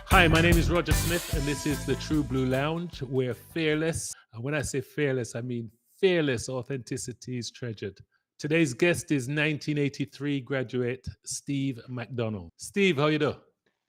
Hi, my name is Roger Smith, and this is the True Blue Lounge. We're fearless. And when I say fearless, I mean fearless authenticity is treasured. Today's guest is 1983 graduate Steve McDonald. Steve, how you doing?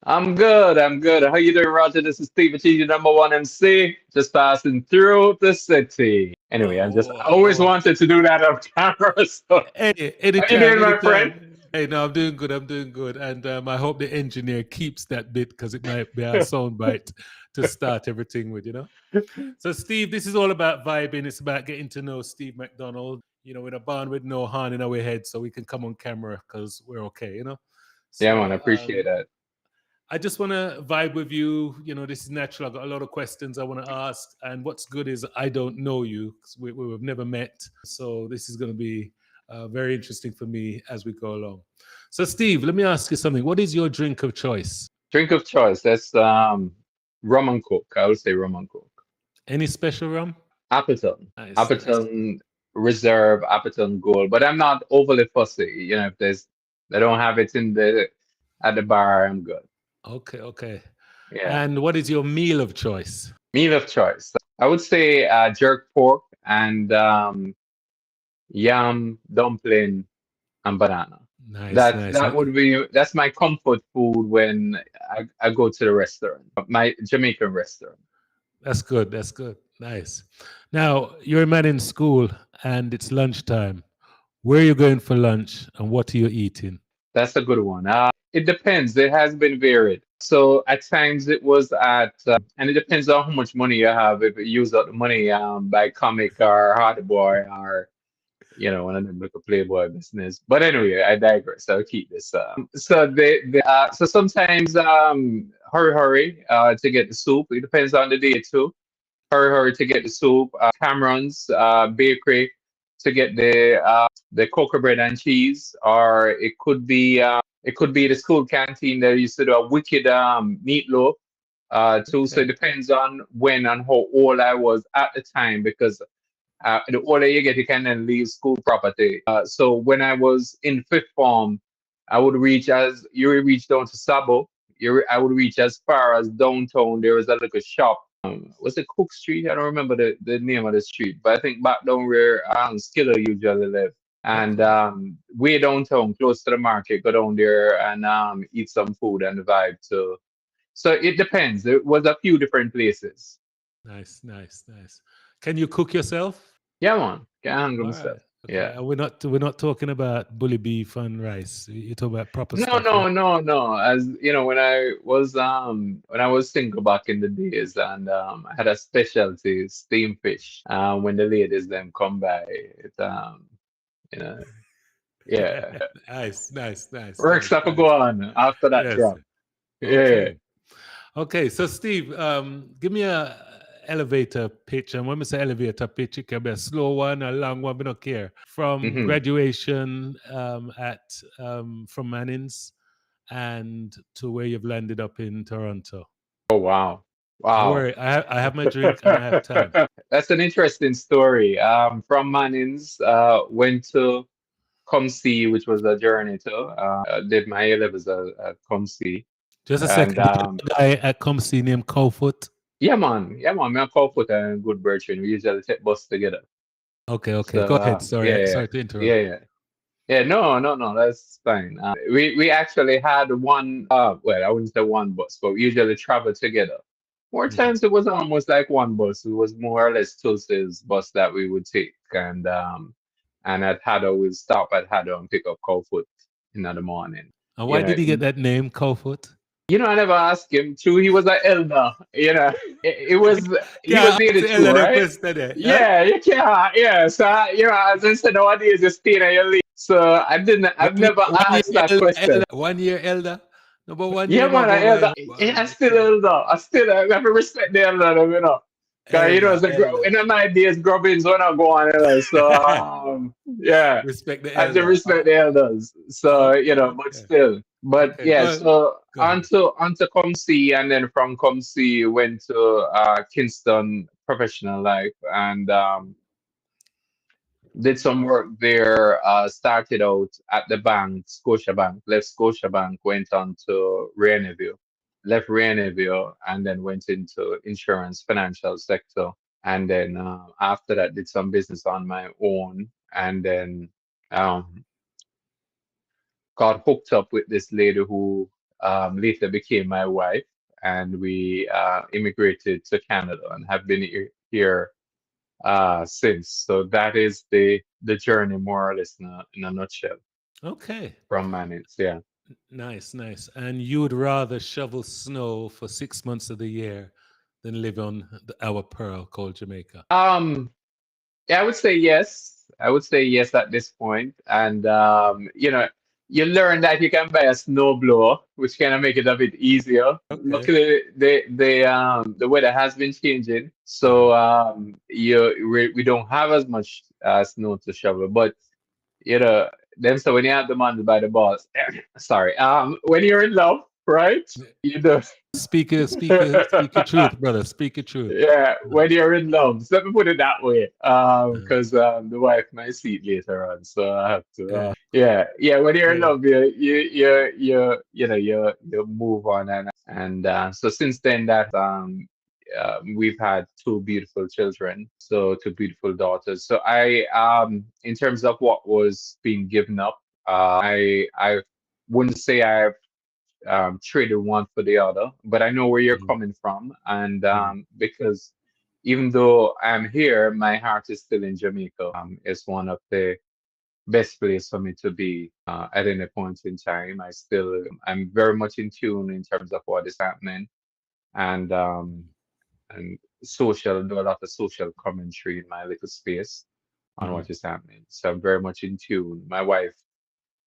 I'm good. I'm good. How you doing, Roger? This is Steve Achieve, your number one MC, just passing through the city. Anyway, I always Oh, wanted to do that off camera. So, how you anytime, doing, my friend? anytime. Hey, no, I'm doing good. I'm doing good. And I hope the engineer keeps that bit because it might be our soundbite to start everything with, So, Steve, this is all about vibing. It's about getting to know Steve McDonald. We're a band with no horn in our head, so we can come on camera because we're okay. Yeah, man, I So, appreciate that. I just want to vibe with you. This is natural. I've got a lot of questions I want to ask. And what's good is I don't know you 'cause we've never met. So, this is going to be very interesting for me as we go along. So, Steve, let me ask you something. What is your drink of choice? Drink of choice. That's rum and coke. I would say rum and coke. Any special rum? Appleton. Nice, nice. Appleton Reserve, Appleton Gold. But I'm not overly fussy. If they don't have it in the at the bar, I'm good. Okay, okay. Yeah. And what is your meal of choice? Meal of choice. I would say jerk pork and yam, dumpling, and banana. Nice, That nice. that would be that's my comfort food when I go to the restaurant, my Jamaican restaurant. That's good. That's good. Nice. Now, you're a man in school and it's lunchtime. Where are you going for lunch and what are you eating? That's a good one. It depends. It has been varied. So at times it was and it depends on how much money you have. If you use up the money by comic or hard boy or one of them look a playboy business. But anyway, I digress. I'll keep this. So sometimes hurry to get the soup. It depends on the day too. Hurry to get the soup. Cameron's bakery to get the cocoa bread and cheese, or it could be the school canteen that used to do a wicked meatloaf. Too. So Okay. it depends on when and how old I was at the time because the older you get, you can then leave school property. So when I was in fifth form, I would reach as you would reach down to Sabo. I would reach as far as downtown. There was a little shop. Was it Cook Street? I don't remember the name of the street, but I think back down where Skiller usually live. And Okay. way downtown, close to the market, go down there and eat some food and vibe too. So it depends. There was a few different places. Nice, nice, nice. Can you cook yourself? Yeah, man. Can handle All myself. right. Okay. Yeah. And we're not talking about bully beef and rice. You're talking about proper No, stuff, yeah? no, no, no. As you know, when I was single back in the days, and I had a specialty steamed fish. When the ladies them come by, you know, yeah, Nice, nice, nice, work nice, stuff will go nice. on after that Yes. drop. Yeah. Okay. Okay. So Steve, give me a elevator pitch. And when we say elevator pitch, it can be a slow one, a long one, we don't care. From hmm graduation at from Mannings and to where you've landed up in Toronto. Oh wow, Don't wow. worry, I have my drink and I have time. That's an interesting story. From Mannings, went to Comsey, which was a journey to. Did my A-levels at Comsey. Just a And second. Do you have a guy at Comsey named Coldfoot? yeah, man, me and Corporate and good virtue. We usually take bus together. Okay, okay. So Go ahead. Sorry, yeah, yeah, sorry to yeah, interrupt. yeah. Yeah, no, no, no, that's fine. We actually had one. Well, I wouldn't say one bus, but we usually travel together. More Mhm. times it was almost like one bus. It was more or less Tuesday's bus that we would take, and at Haddo we'd stop at Haddo and pick up Coldfoot in the morning. And You why know, did he get that name, Coldfoot? I never asked him. True, he was an elder. He was Yeah, ask the 82, elder the right? question there. Huh? Yeah, you can't. Yeah, so as I said, nowadays you stay in your league. So I've One year, never one year asked that elder, question. 1 year elder. Number 1 year, Yeah, man, number I elder. one. I Wow, still okay. elder. I have to respect the elder. Cause Elder, it's elder. in my days, grubbings when I go on. So yeah, Respect the I have to elder. respect the elders. So Okay, but okay. still, but Okay, yeah. So go ahead. onto Comsey, and then from Comsey went to Kingston Professional Life, and did some work there. Started out at the bank, Scotiabank, left Scotiabank, went on to Rainview. left Rainville and then went into insurance, financial sector. And then after that, did some business on my own. And then um, got hooked up with this lady who later became my wife. And we immigrated to Canada and have been here since. So that is the journey, more or less, in a nutshell, Okay. from Mannings. Yeah. Nice, nice. And you would rather shovel snow for 6 months of the year than live on our pearl called Jamaica? Um, Yeah, I would say yes. I would say yes at this point. And you learn that you can buy a snowblower, which kind of make it a bit easier. Okay. Luckily, the weather has been changing, Uh-huh. so we don't have as much snow to shovel. But you know, then so when you have the money by the balls, sorry, when you're in love, right? You know. Speak your truth, brother. Speak your truth. Yeah, Uh, when you're in love. So let me put it that way. uh, Because the wife might see it later on, so I have to. yeah, Yeah. When you're in yeah. love, you move on, and so since then that we've had two beautiful children, so two beautiful daughters. So I in terms of what was being given up, I wouldn't say I've traded one for the other, but I know where you're Mhm, coming from, and mhm, because even though I'm here, my heart is still in Jamaica. It's one of the best place for me to be at any point in time. I'm very much in tune in terms of what is happening, and do a lot of social commentary in my little space on mhm. what is happening. So I'm very much in tune. My wife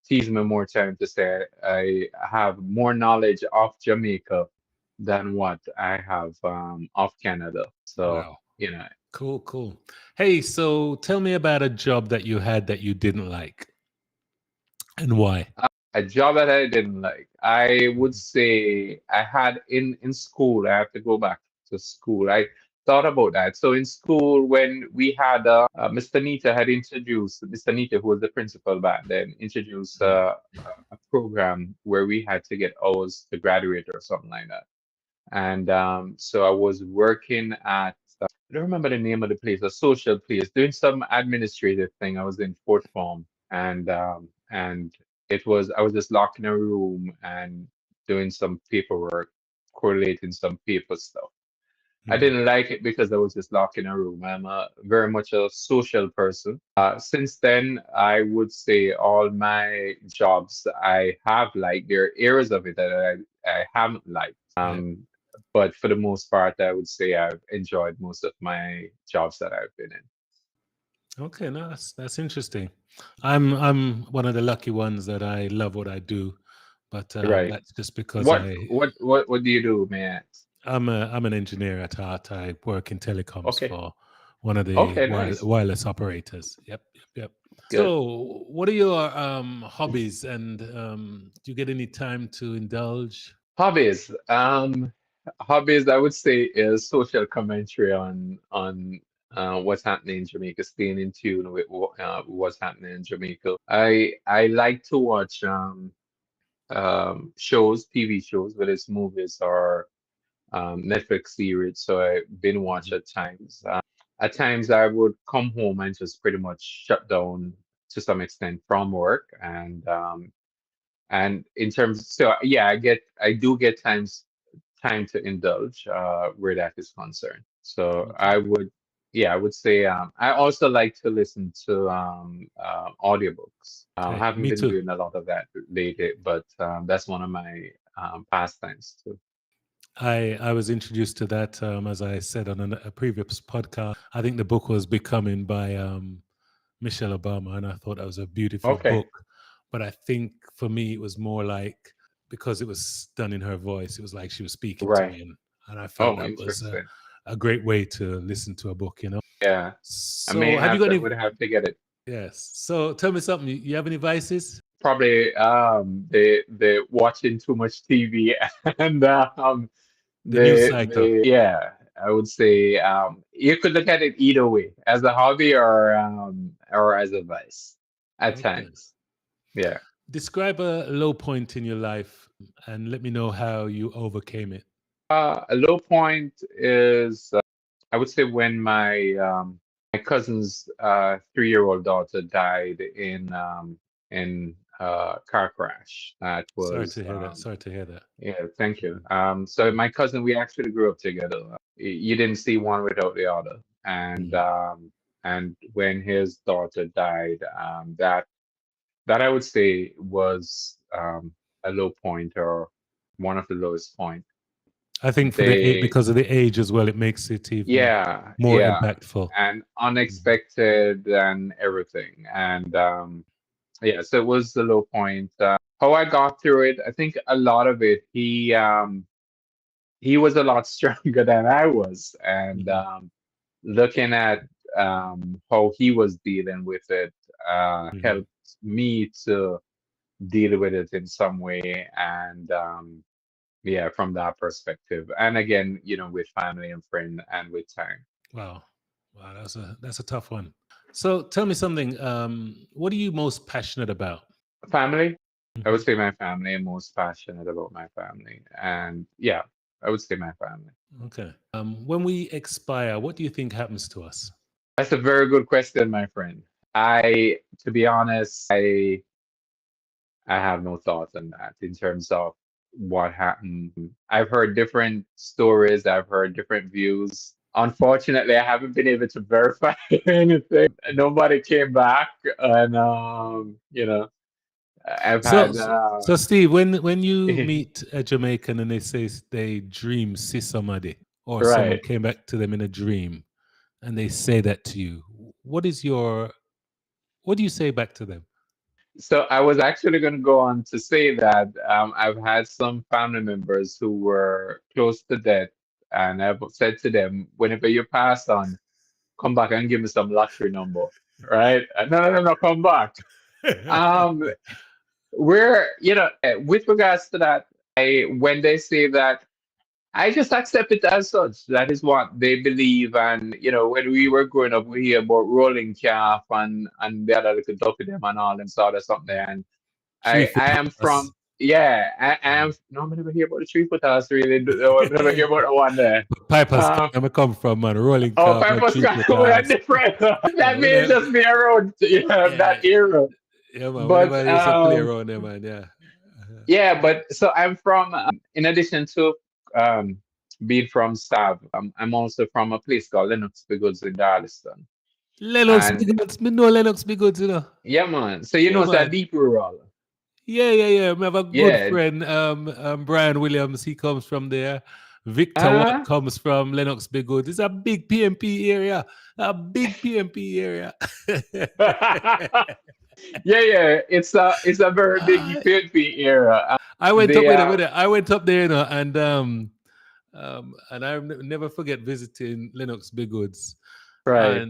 tease me more time to say I have more knowledge of Jamaica than what I have of Canada. So, Wow. you know, Cool, cool. Hey, so tell me about a job that you had that you didn't like and why. a job that I didn't like, I would Mhm, say I had in school. I have to go back to school. I thought about that. So in school, when we had Mr. Nita, who was the principal back then, introduced mhm, a program where we had to get hours to graduate or something like that. And so I was working at, I don't remember the name of the place, a social place, doing some administrative thing. I was in fourth form, and I was just locked in a room and doing some paperwork, correlating some paper stuff. I mhm. didn't like it because I was just locked in a room. I'm very much a social person. Since then, I would say all my jobs I have liked. There are areas of it that I haven't liked. Yeah. But for the most part, I would say I've enjoyed most of my jobs that I've been in. Okay, no, that's interesting. I'm one of the lucky ones that I love what I do, but Right. that's just because What do you do, man? I'm an engineer at heart. I work in telecoms Okay. for one of the Okay, nice. wireless operators. Yep, yep, yep. Good. So, what are your hobbies, and do you get any time to indulge? Hobbies. Hobbies, I would say, is social commentary on what's happening in Jamaica, staying in tune with what's happening in Jamaica. I like to watch shows, TV shows, whether it's movies or Netflix series. So I been watch Mhm. at times. At times, I would come home and just pretty much shut down to some extent from work, and in terms, so yeah, I do get time to indulge where that is concerned. So Okay, I would say I also like to listen to audiobooks. okay, Haven't me been too. doing a lot of that lately, but that's one of my pastimes too. I was introduced to that as I said on a previous podcast. I think the book was Becoming by Michelle Obama, and I thought that was a beautiful Okay, book. But I think for me, it was more like because it was done in her voice, it was like she was speaking to right. me, and I felt Oh, that was interesting. a great way to listen to a book. Yeah, So, have you got any? would have to get it. Yes. So, tell me something. You have any vices? Probably the watching too much TV and The news cycle. yeah, I would say you could look at it either way, as a hobby or as a vice at Okay. times. Yeah. Describe a low point in your life and let me know how you overcame it. A low point is, I would say, when my cousin's 3-year-old daughter died in car crash. That Sorry was to hear that. Sorry to hear that. yeah, thank you. So my cousin, we actually grew up together. You didn't see one without the other, Mhm. and when his daughter died, that I would say was a low point, or one of the lowest point. I think for They because of the age as well, it makes it even Yeah, more yeah, impactful. and Mhm. unexpected and everything. And yeah, so it was the low point. How I got through it, I think a lot of it, he was a lot stronger than I was, and Mhm. looking at how he was dealing with it Mhm. helped me to deal with it in some way. And yeah, from that perspective, and again, with family and friend and with time. Wow, wow, that's a tough one. So tell me something. What are you most passionate about? Family, I would Mhm. say my family. I'm most passionate about my family, and yeah, I would say my family. Okay. When we expire, what do you think happens to us? That's a very good question, my friend. To be honest, I have no thoughts on that in terms of what happened. I've heard different stories. I've heard different views. Unfortunately, I haven't been able to verify anything. Nobody came back, and I've So, had so Steve, when you meet a Jamaican and they say they dream see somebody, or someone right. came back to them in a dream, and they say that to you, what do you say back to them? So I was actually going to go on to say that I've had some family members who were close to death, and I've said to them, whenever you pass on, come back and give me some lottery number, right? No, no, no, no, come back. Um, with regards to that, when they say that, I just accept it as such. That is what they believe. And when we were growing up, we hear about rolling calf and the other little ducky them and all them sort of something. And Three I foot am us. from, yeah, I am. Mhm. No, I never hear about the 3 foot house really. No, I never hear about the one there. Piper's Um, I come from, man. Rolling oh, calf and Piper three Sky, foot we're us. different. Yeah, That may just be around that yeah, era. yeah, man. But Whenever used to play around there, man. Yeah. Uh-huh. yeah, but so I'm from, in addition to um, being from Sav, I'm also from a place called Lennox Goods in Darlington. Lennox And big goods. Me know Lennox big goods, you know. yeah, man. So Yeah, it's a man. deep rural. Yeah, yeah, yeah. We have a good Yeah. friend, Brian Williams. He comes from there. Victor Watt Uh, comes from Lennox Big Goods. It's a big PMP area. A big PMP area. yeah, yeah. It's a very big I, PNP era. I went up They with it. I went up there, you know, and I never forget visiting Lennox Big Goods, right.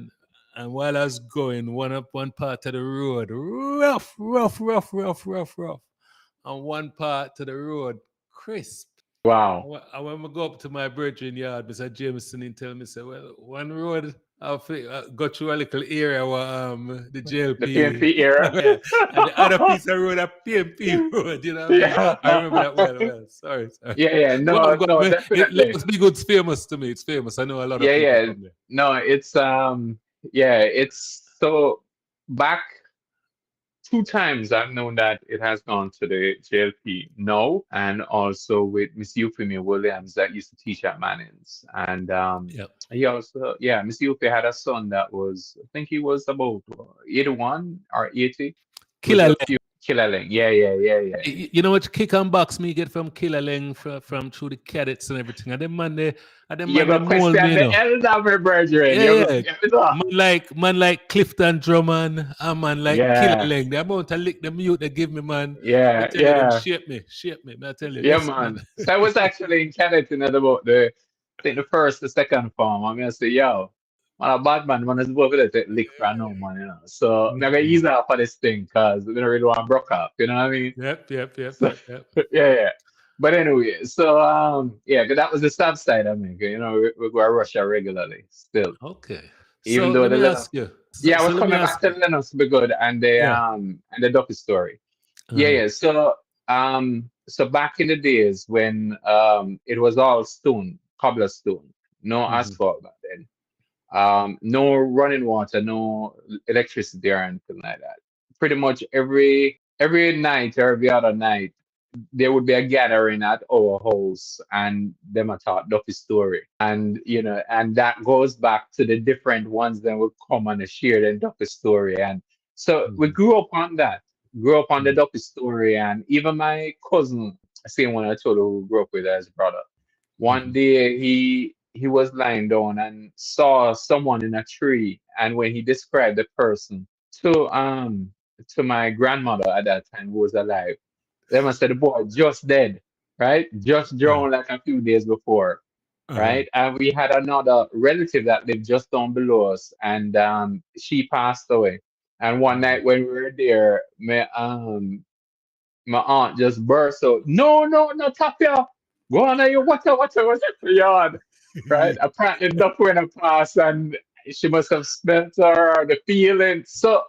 and while I was going, one part of the road, rough, rough, rough, rough, rough, rough, and one part of the road, crisp. Wow. And when I go up to my brethren yard, Mr. Jameson, and tell me, say, well, one road, go through a little area where the The JLP, PNP era. yeah, and the other piece of road, a PMP road, you know what I mean? yeah. I remember that well, well. Sorry, sorry. Yeah, yeah. Go on, No, go no, on. It definitely. looks big, it's famous to me. It's famous. I know a lot of Yeah, people yeah. from there. No, it's yeah, it's so back 2 times I've known that it has gone to the JLP. No, and also with Miss Euphemia Williams that used to teach at Mannings. And Yep. he also, yeah, Miss Euphemia had a son that was, I think he was about 81 or 80. He was Killer a few Killing. Yeah, yeah, yeah, yeah. You know what kick and box me get from Killaleng from through the cadets and everything. And them You're man they gonna mold me, question you the know. elder, my brethren. Yeah, You're yeah. Man like Clifton Drummond, a man like yeah, Killaleng. The amount of lick the mute they give me, man. I yeah, tell you, them yeah. shape me. I tell you, Yeah, listen, man. man. So I was actually in Canada at about I think the first, the second form. I'm gonna say, yo, man, a bad man, man, is over there to lick for no man, So I'm gonna Mhm. ease off of this thing because we don't really want to broke up, you know what I mean? Yep, yep, yep, So yep, yep. yeah, yeah. But anyway, so yeah, but that was the south side of me. We go to Russia regularly still. Okay. Even So though let the me Lennox, ask you. yeah, I So was let me coming back ask to you. the Lennox to be good, and Yeah. the Ducky story. Yeah, yeah. So back in the days when it was all stone, cobblestone, no Mhm, asphalt back then. No running water, no electricity or anything like that. Pretty much every night or every other night, there would be a gathering at our house, and them a talk Duffy story, and and that goes back to the different ones that would come and share the Duffy story, and so we mhm, grew up on the mhm, Duffy story, and even my cousin, same one I told you who grew up with as brother. One mhm, day he was lying down and saw someone in a tree, and when he described the person to my grandmother at that time who was alive, they must say the boy just dead, right? Just uh, drowned like a few days before, uh-huh, right? And we had another relative that lived just down below us, and she passed away. And one mhm. night when we were there, my aunt just burst out, no, no, no, Tapia, go on, you what's yard, right? Apparently, enough went past, and she must have smelt her, the feeling. So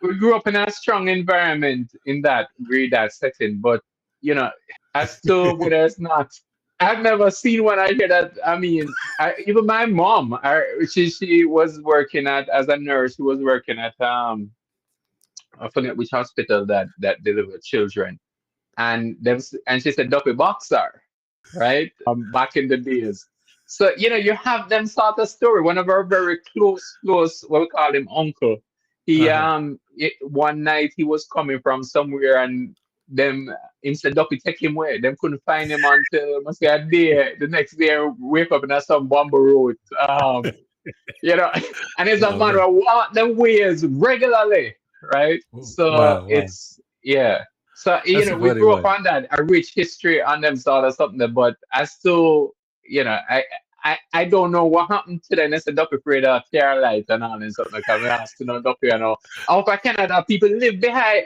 we grew up in a strong environment in that grade setting, but you know, as to whether it's not, I've never seen one. I hear that. I mean, even my mom, she was working at as a nurse. She was working at I forget which hospital that delivered children, and and she said Duffy Boxer, right? Back in the days. So you have them sort of story. One of our very close, what we call him uncle. Uh-huh. One night he was coming from somewhere, and them instead Duffy take him away. Them couldn't find him until must say a day. The next day wake up in some bumble road. You know, and it's a Oh matter man. of what them ways regularly, right? So Wow, wow. it's yeah. So That's a we funny grew up one. on that, a rich history on them sort of something. But I still, I don't know what happened to them. They said Duffy afraid of Carolite and all and something like that. We asked to know Duffy, out of Canada, people live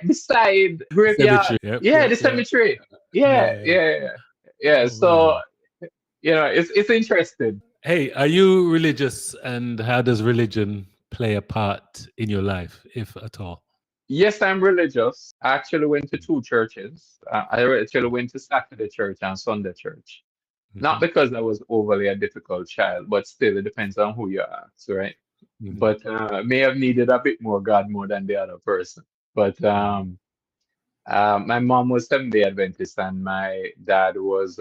beside graveyard. Cemetery. Yep, Yeah, yep, the yep. cemetery. Yeah, Yeah, yeah. yeah, yeah. Yeah. Oh So man. it's interesting. Hey, are you religious, and how does religion play a part in your life, if at all? Yes, I'm religious. I actually went to two churches. I actually went to Saturday church and Sunday church. Not Hmm. because I was overly a difficult child, but still, it depends on who you ask, right? Hmm. But may have needed a bit more God more than the other person. But Hmm. my mom was Seventh-day Adventist, and my dad was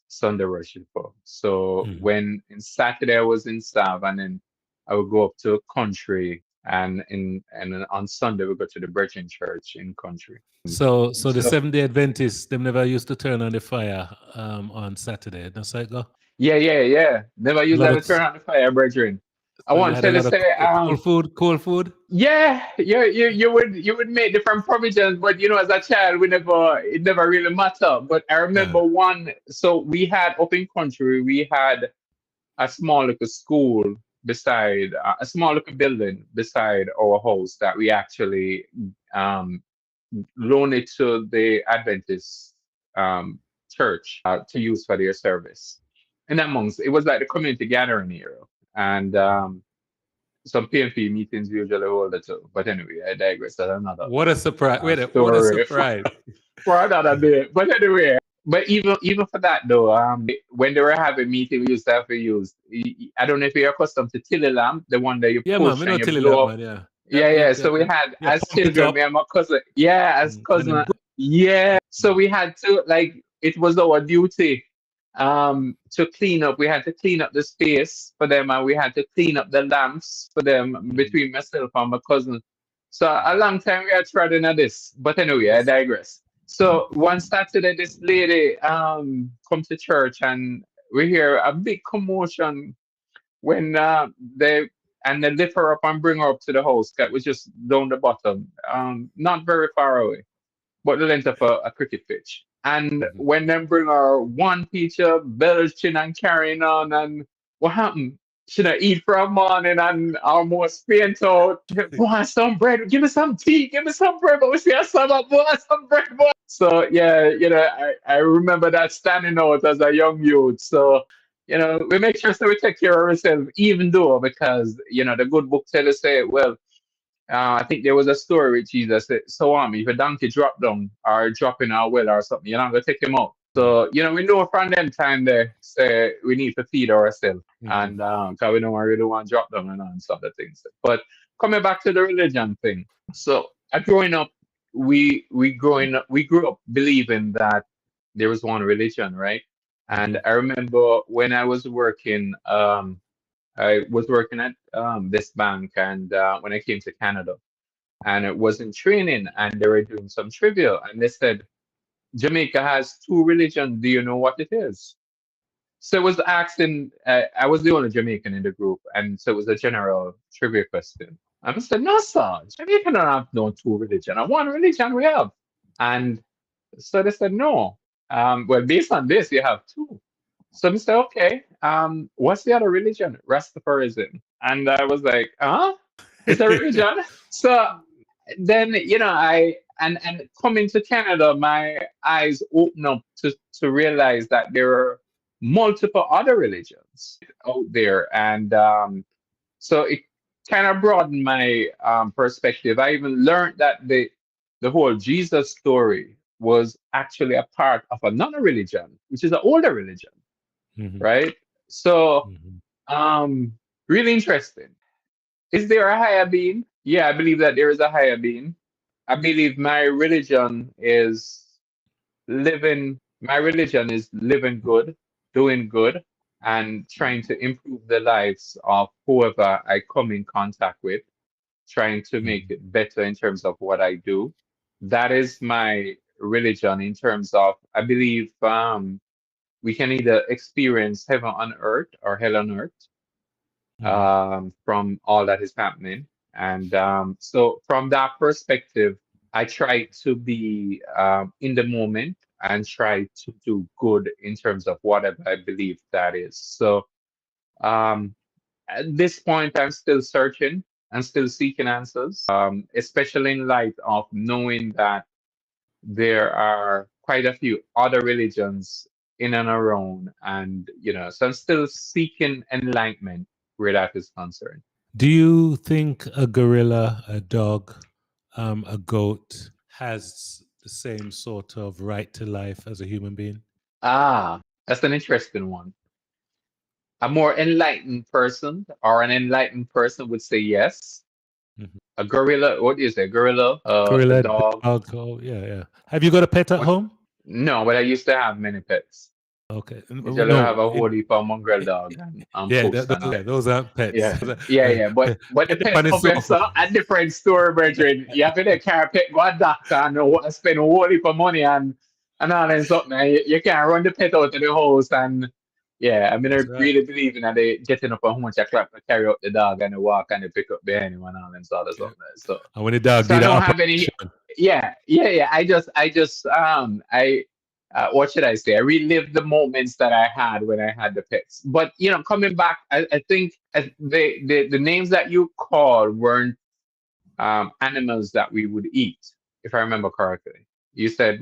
Sunday worshiper. So Hmm. when in Saturday I was in Stav, and then I would go up to country, and then on Sunday we go to the Brethren Church in country. So the So 7 Day Adventists, them never used to turn on the fire on Saturday. That's how it go. yeah, yeah, yeah. Never A use lot that of to turn on the fire, brethren. I so you want had a to tell you lot of say cold food, cold food. yeah, you would make different provisions, but as a child, it never really mattered. But I Uh, remember one. So we had up in country, we had a small little school beside a small little building beside our house that we actually um loaned it to the Adventist um church to use for their service. And amongst it was like the community gathering area, and some PMP meetings usually hold it too. But anyway, I digress. That's another what a surprise! Wait, what a story surprise! for another day. But anyway, but even for that though, when they were having meeting, we used to have to use. I don't know if you're accustomed to tilly lamp, the one that you Yeah, man, push we and know you till that, blow up. man. Yeah, Yeah, yep, yeah. yep, So yep, we yep. had Yeah, as pump it children, up, me and my cousin. Yeah, as and then. cousin. Yeah. So we had to like it was our duty to clean up. We had to clean up the space for them, and we had to clean up the lamps for them Mhm, between myself and my cousin. So a long time we had tried at this. But anyway, I digress. So one Saturday this lady come to church, and we hear a big commotion when they lift her up and bring her up to the house that was just down the bottom, not very far away, but the length of a cricket pitch. And mhm. when them bring her one teacher belching and carrying on, and what happened? She not eat for a morning and almost faint out. Boy, some bread. Give me some tea. Give me some bread. But we see some boy, some bread, boy. So yeah, I remember that standing out as a young youth. So we make sure so we take care of ourselves, even though because the good book tell us say, well, I think there was a story with Jesus that, so if a donkey drop down or drop in a well or something, you're not going to take him out. So, we know from them time they say we need to feed ourselves. Mm-hmm. And because we don't really want to drop down and some other things. But coming back to the religion thing. So, growing up, we grew up believing that there was one religion, right? And I remember when I was working, at this bank, and when I came to Canada, and it was in training, and they were doing some trivia, and they said Jamaica has two religions. Do you know what it is? So it was asking. I was the only Jamaican in the group, and so it was a general trivia question. And I said, "No, sir, Jamaica don't have no two religion. And one religion we have." And so they said, "No. Well, based on this, you have two." So I said, "Okay. What's the other religion? Rastafarism." And I was like, "Huh? It's a religion?" So then, and coming to Canada, my eyes open up to realize that there are multiple other religions out there, and so it kind of broadened my perspective. I even learned that the whole Jesus story was actually a part of another religion, which is an older religion, Mm-hmm. right? So, Mm-hmm. um, really interesting. Is there a higher being? Yeah, I believe that there is a higher being. I believe my religion is living good, doing good, and trying to improve the lives of whoever I come in contact with, trying to make it better in terms of what I do. That is my religion in terms of, I believe we can either experience heaven on earth or hell on earth Mm-hmm. from all that is happening. And so, from that perspective, I try to be in the moment and try to do good in terms of whatever I believe that is. So, um, at this point, I'm still searching and still seeking answers, especially in light of knowing that there are quite a few other religions in and around, and so I'm still seeking enlightenment where that is concerned. Do you think a gorilla, a dog, a goat has the same sort of right to life as a human being? That's an interesting one. A more enlightened person or an enlightened person would say yes. Mhm. A gorilla, what do you say? Gorilla, a Gorilla, dog. dog. Oh, yeah, yeah. Have you got a pet at What? home? No, but I used to have many pets. Okay. Usually I have No. a whole heap of mongrel dog and Yeah, puss and all. those aren't pets. Yeah, yeah, yeah. But the Put them pet on the come here, sofa. so a different story, brethren. You have to carry pet go a doctor and spend a whole heap of money and all and something. And you can't run the pet out of the house. And yeah, I mean, I That's right. really believe in that they getting up on how much I clap to carry out the dog and they walk and they pick up behind him and all and sort of Yeah. something. So And when the dog so I did the don't have any. operation, Yeah, yeah, yeah. What should I say? I relived the moments that I had when I had the pets. But coming back, I think the names that you called weren't animals that we would eat, if I remember correctly. You said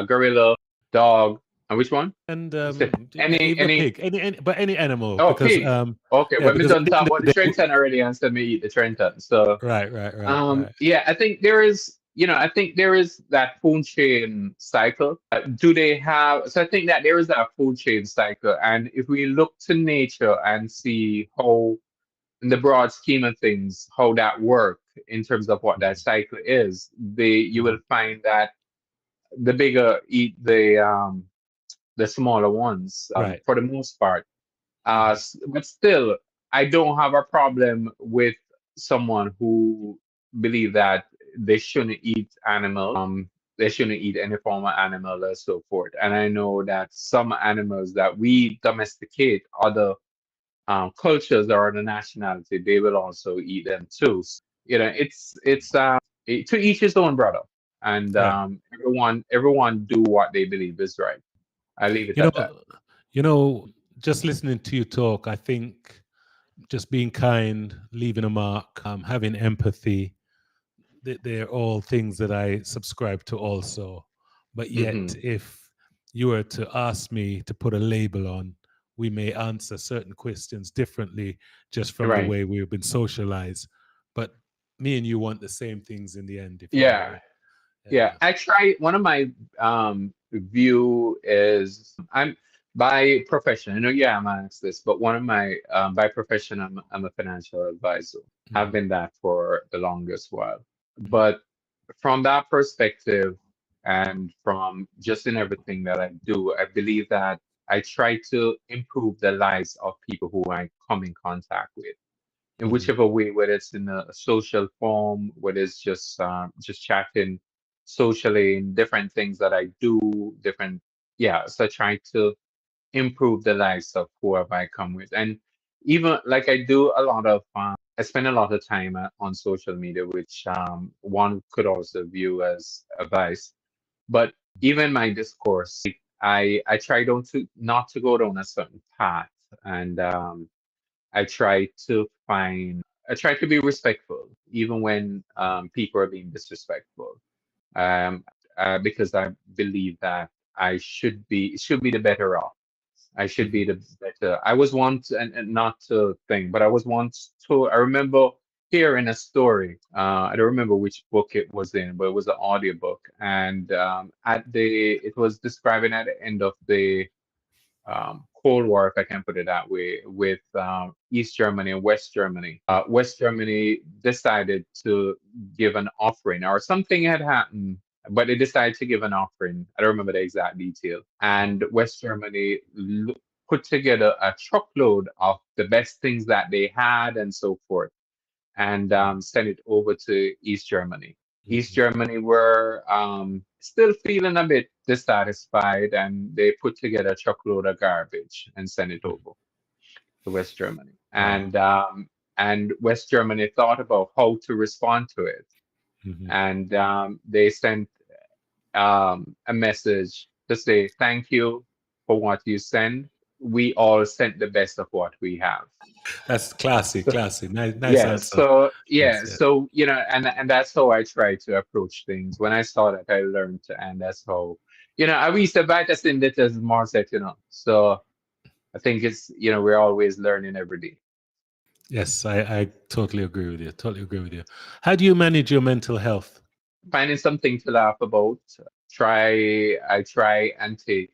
gorilla, dog, and which one? and You said any even a any. pig, but any animal, Oh, because pig. Okay, yeah, well, me because at done the talk end of about the the day, Trenton already, and said me eat the Trenton. So. right. Yeah, I think there is, I think there is that food chain cycle. Do they have, so I think that there is that food chain cycle. And if we look to nature and see how, in the broad scheme of things, how that work in terms of what that cycle is, you Mhm. will find that the bigger eat the smaller ones, Right. for the most part. Mhm. But still, I don't have a problem with someone who believe that they shouldn't eat animals. They shouldn't eat any form of animal or so forth. And I know that some animals that we domesticate, other cultures or other nationality, they will also eat them too. To each his own, brother. And Right. everyone do what they believe is right. I leave it You at that. know, you know, just listening to you talk, I think just being kind, leaving a mark, having empathy, they're all things that I subscribe to also. But yet, Hmm. if you were to ask me to put a label on, we may answer certain questions differently just from the Right. way we've been socialized. But me and you want the same things in the end, if you know what I Yeah. mean. Yeah, Yeah. I try. One of my view is I'm by profession. I know you haven't asked this, but one of my by profession, I'm a financial advisor. I've Hmm. been that for the longest while. Hmm. But from that perspective, and from just in everything that I do, I believe that I try to improve the lives of people who I come in contact with in Hmm. whichever way, whether it's in a social form, whether it's just chatting socially in different things that I do, different yeah. So I try to improve the lives of whoever I come with, and even like I do a lot of I spend a lot of time on social media, which one could also view as advice. But even my discourse, I try don't to not to go down a certain path, and I try to I try to be respectful, even when people are being disrespectful, um, because I believe that it should be the better off. I should Hmm. be the better. I was once, and not to think, but I was once told, I remember hearing a story. I don't remember which book it was in, but it was an audiobook. And it was describing at the end of the Cold War, if I can put it that way, with East Germany and West Germany. West Germany decided to give an offering, or something had happened, but they decided to give an offering. I don't remember the exact detail. And West Germany put together a truckload of the best things that they had and so forth, and sent it over to East Germany. East Hmm. Germany were still feeling a bit dissatisfied, and they put together a truckload of garbage and sent it over to West Germany. Wow. And West Germany thought about how to respond to it, Hmm. and they sent a message to say thank you for what you send. We all sent the best of what we have. That's classy, classy. Nice, nice Yeah, answer. so Yes, yeah, yeah. so and that's how I try to approach things. When I saw that, I learned, and that's how I we said that as in that as more said, So I think it's we're always learning every day. Yes, I totally agree with you. Totally agree with you. How do you manage your mental health? Finding something to laugh about. I try and take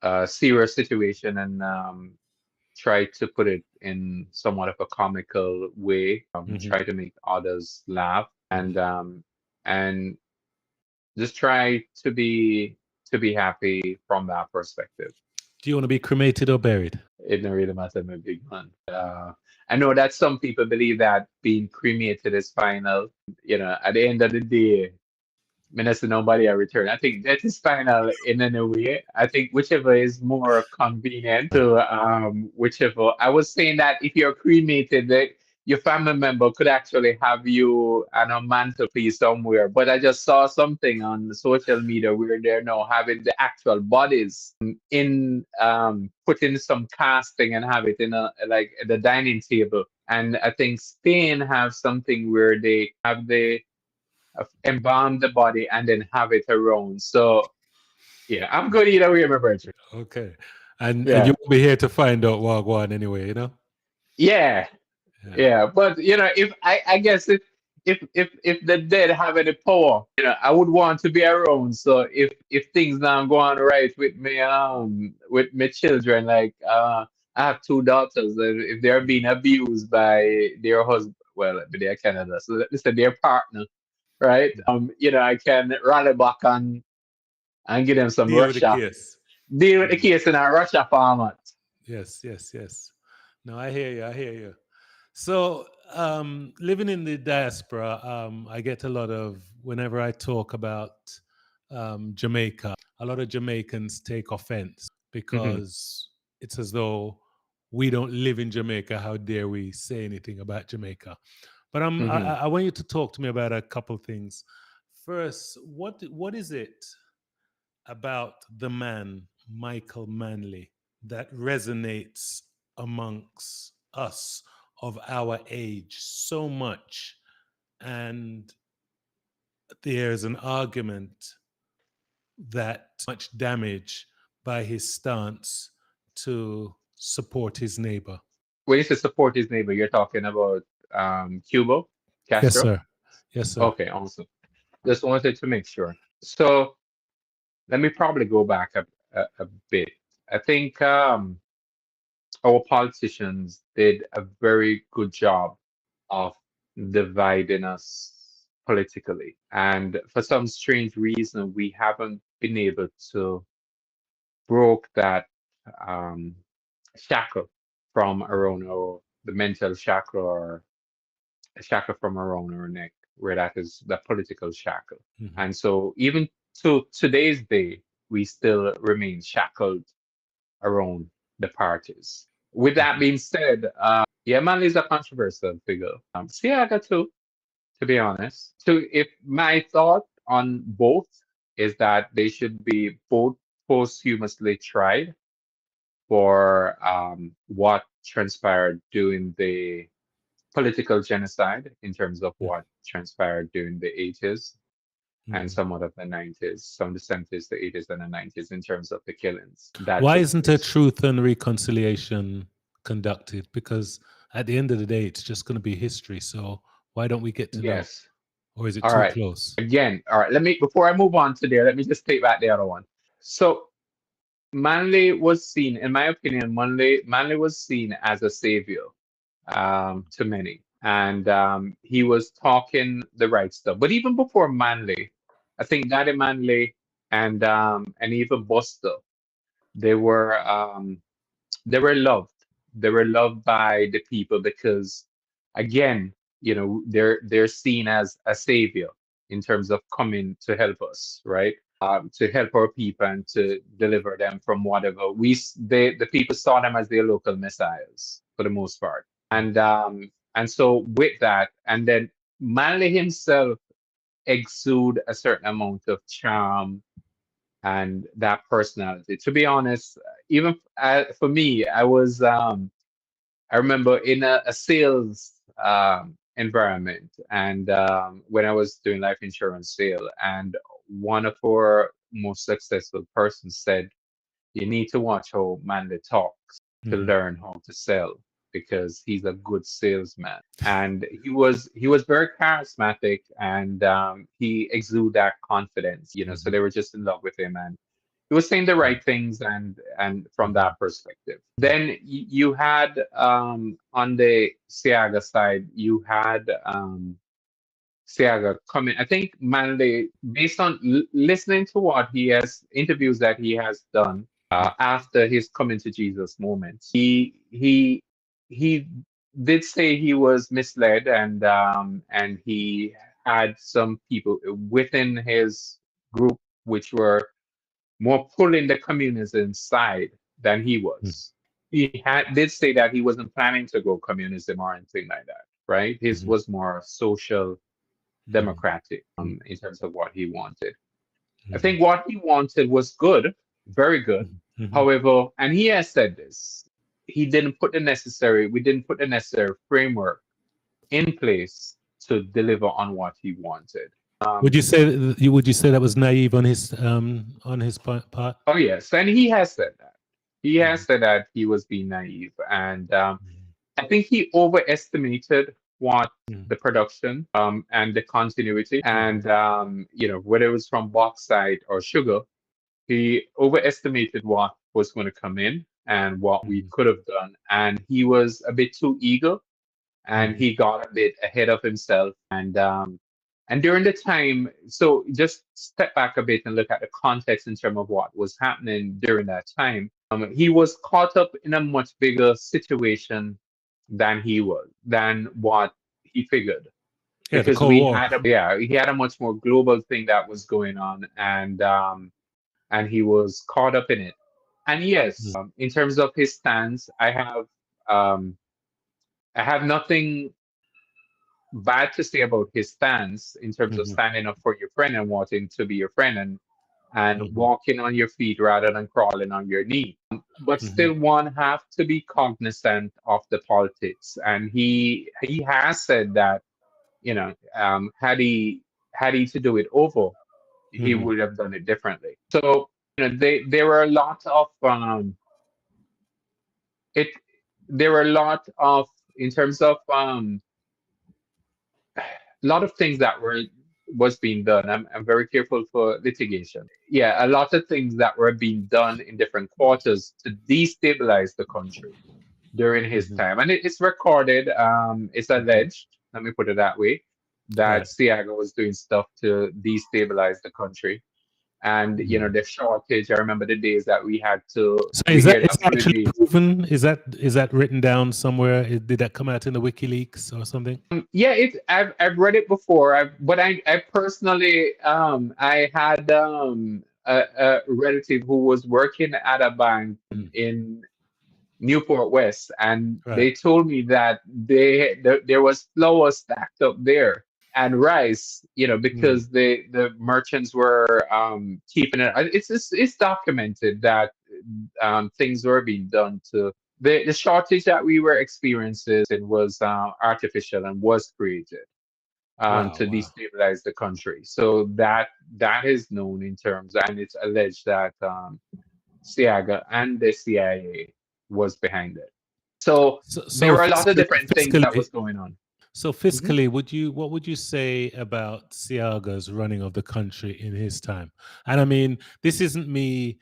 a serious situation and try to put it in somewhat of a comical way. Hmm. Try to make others laugh, Hmm. and just try to be happy from that perspective. Do you want to be cremated or buried? It don't really matter, I'm a big man. I know that some people believe that being cremated is final. At the end of the day, Minister nobody a return. I think that is final in any way. I think whichever is more convenient to whichever. I was saying that if you're cremated, that your family member could actually have you on a mantelpiece somewhere. But I just saw something on social media where they're now having the actual bodies in put in some casting and have it in a like the dining table. And I think Spain have something where they have the embalm the body and then have it around. So yeah, I'm good either way, my brother. Okay. And you Yeah, won't be here to find out Wagwan anyway, you know? yeah, Yeah. yeah. But if I guess if the dead have any power, I would want to be around. So if things not going right with my children, like I have two daughters, and if they're being abused by their husband, well, they're Canada, so let me say their partner, right? I can rally back and give them some Deal with the Russia. case. Deal with the Mhm. case in a Russia format. Yes, yes, yes. No, I hear you. I hear you. So, living in the diaspora, I get a lot of, whenever I talk about Jamaica, a lot of Jamaicans take offense Hmm. because it's as though we don't live in Jamaica. How dare we say anything about Jamaica? But Hmm. I want you to talk to me about a couple things. First, what is it about the man, Michael Manley, that resonates amongst us of our age so much? And there's an argument that much damage by his stance to support his neighbor. When you say support his neighbor, you're talking about Cuba, Yes, Castro? sir. Yes, sir. Okay, awesome. Just wanted to make sure. So let me probably go back a bit. I think our politicians did a very good job of dividing us politically. And for some strange reason, we haven't been able to broke that um, shackle from around the mental shackle or a shackle from around our neck, where that is the political shackle. Mhm. And so even to today's day, we still remain shackled around the parties. With that Mhm. being said, yeah, Manley is a controversial figure. Siaga too, to be honest. So if my thought on both is that they should be both posthumously tried for what transpired during the political genocide in terms of what transpired during the 80s and Mhm. somewhat of the 90s, some of the 70s, the 80s, and the 90s in terms of the killings that Why took isn't a place. truth and reconciliation conducted? Because at the end of the day, it's just going to be history. So why don't we get to know? Yes. Or is it All too right. close? Again, all right. Let me, before I move on to there, let me just take back the other one. So Manley was seen, in my opinion, Manley was seen as a savior to many. And he was talking the right stuff. But even before Manley, I think Daddy Manley and even Buster, they were they were loved. They were loved by the people because, again, you know, they're seen as a savior in terms of coming to help us, right? To help our people and to deliver them from whatever the people saw them as their local messiahs for the most part, and so with that, and then Manley himself exude a certain amount of charm and that personality. To be honest, even for me, I remember in a sales environment, and when I was doing life insurance sale, and one of our most successful persons said, "You need to watch how Manley talks to Mhm. learn how to sell because he's a good salesman." And he was very charismatic, and he exuded that confidence, you know. So Mhm. they were just in love with him, and he was saying the right things, and from Mhm. that perspective. Then you had on the Siaga side, you had Siaga coming. I think Manley, based on listening to what he has interviews that he has done after his coming to Jesus moments, he did say he was misled, and he had some people within his group which were more pulling the communism side than he Mhm. was. Did say that he wasn't planning to go communism or anything like that, right? His Mhm. was more social Mhm. democratic in terms of what he wanted. I Mhm. think what he wanted was good, very good. Mhm. Mhm. However, and he has said this, we didn't put the necessary framework in place to deliver on what he wanted. Would you say would you say that was naive on his part? Oh yes, and he has said that. He has Mhm. said that he was being naive, and Mhm. I think he overestimated what Mhm. the production and the continuity, Mhm. and you know, whether it was from bauxite or sugar, he overestimated what was going to come in and what we Mhm. could have done, and he was a bit too eager, and Mhm. he got a bit ahead of himself, and during the time, so just step back a bit and look at the context in terms of what was happening during that time. He was caught up in a much bigger situation than what he figured, Yeah, the because Cold we War. had he had a much more global thing that was going on, and he was caught up in it. And yes, Mhm. in terms of his stance, um, I have nothing bad to say about his stance in terms of Mhm. standing up for your friend and wanting to be your friend, and Mhm. walking on your feet rather than crawling on your knee. But Mhm. still, one have to be cognizant of the politics. And he has said that, you know, had he to do it over, he Mhm. would have done it differently. So, you know, there were a lot of it. There were a lot of in terms of lot of things that was being done. I'm very careful for litigation. Yeah, a lot of things that were being done in different quarters to destabilize the country during his Hmm. time, and it's recorded. It's Hmm. alleged. Let me put it that way, that Right. Siaga was doing stuff to destabilize the country. And Hmm. the shortage. I remember the days that we had to. So We hear is that actually absolutely. proven? Is that written down somewhere? Did that come out in the WikiLeaks or something? Yeah, I've read it before. But I personally I had a relative who was working at a bank Mm. in Newport West, and Right. they told me that there was flour stacked up there and rice, Mm. because the merchants were keeping it. It's documented that things were being done to the shortage that we were experiencing was artificial and was created Wow. to Wow. destabilize the country. So that is known in terms, and it's alleged that Siaga and the CIA was behind it. So So, there so were a lot of fiscally, different things that fiscally, was going on. so Mhm. fiscally, what would you say about Siaga's running of the country in his time? And I mean, this isn't me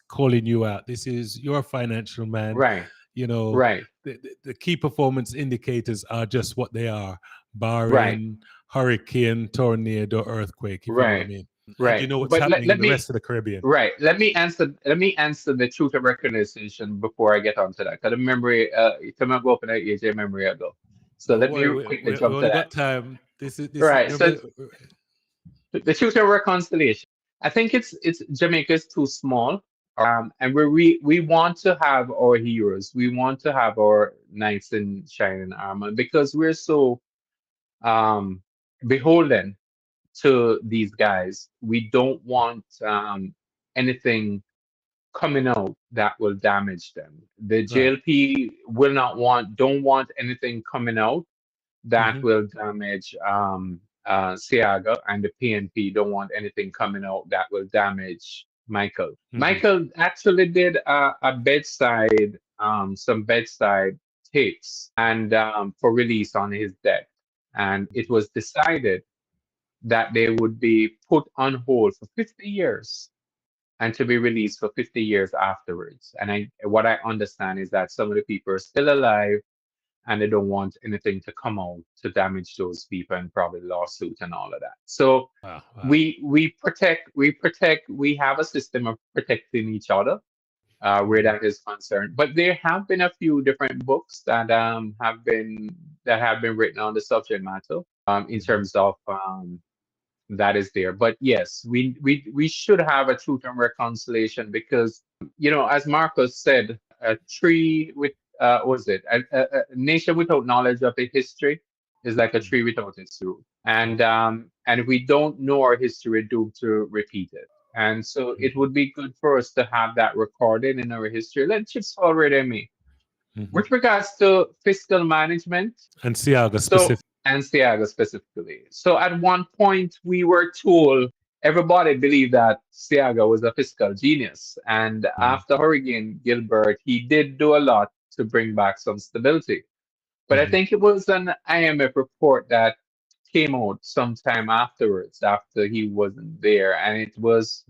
calling you out. This is your financial man. Right, You know, right, the key performance indicators are just what they are, right, barring hurricane, tornado, earthquake, if you know what I right, mean. And you right. know what's But happening in the rest of the Caribbean. let me answer the truth of recognition before I get onto that. Because the memory, come and go up in that age, memory ago. So Don't let me worry, quickly we jump to only that. got time. This is Right. So remember. the truth of reconciliation. I think it's Jamaica is too small. And we want to have our heroes. We want to have our knights in shining armor because we're so um beholden to these guys. We don't want anything coming out that will damage them. The Right. JLP don't want anything coming out that Hmm. will damage Siaga, and the PNP don't want anything coming out that will damage Michael. Hmm. Michael actually did some bedside tapes and for release on his death, and it was decided that they would be put on hold for 50 years and to be released for 50 years afterwards. And what I understand is that some of the people are still alive and they don't want anything to come out to damage those people and probably lawsuit and all of that. So Wow. Wow. we have a system of protecting each other where Hmm. that is concerned. But there have been a few different books that have been written on the subject matter in Hmm. terms of that is there. But yes, we should have a truth and reconciliation because as Marcus said, a tree with what was it? A nation without knowledge of its history is like a tree without its root. Yeah. And if we don't know our history, we're doomed to repeat it. And so it Hmm. would be good for us to have that recorded in our history. Let chips fall where they may. Hmm. With regards to fiscal management, And Siaga so, specific. and Siaga specifically. So at one point, we were told, everybody believed that Siaga was a fiscal genius. And Hmm. after Hurricane Gilbert, he did do a lot to bring back some stability. But I Hmm. think it was an IMF report that came out sometime afterwards, after he wasn't there. And it was,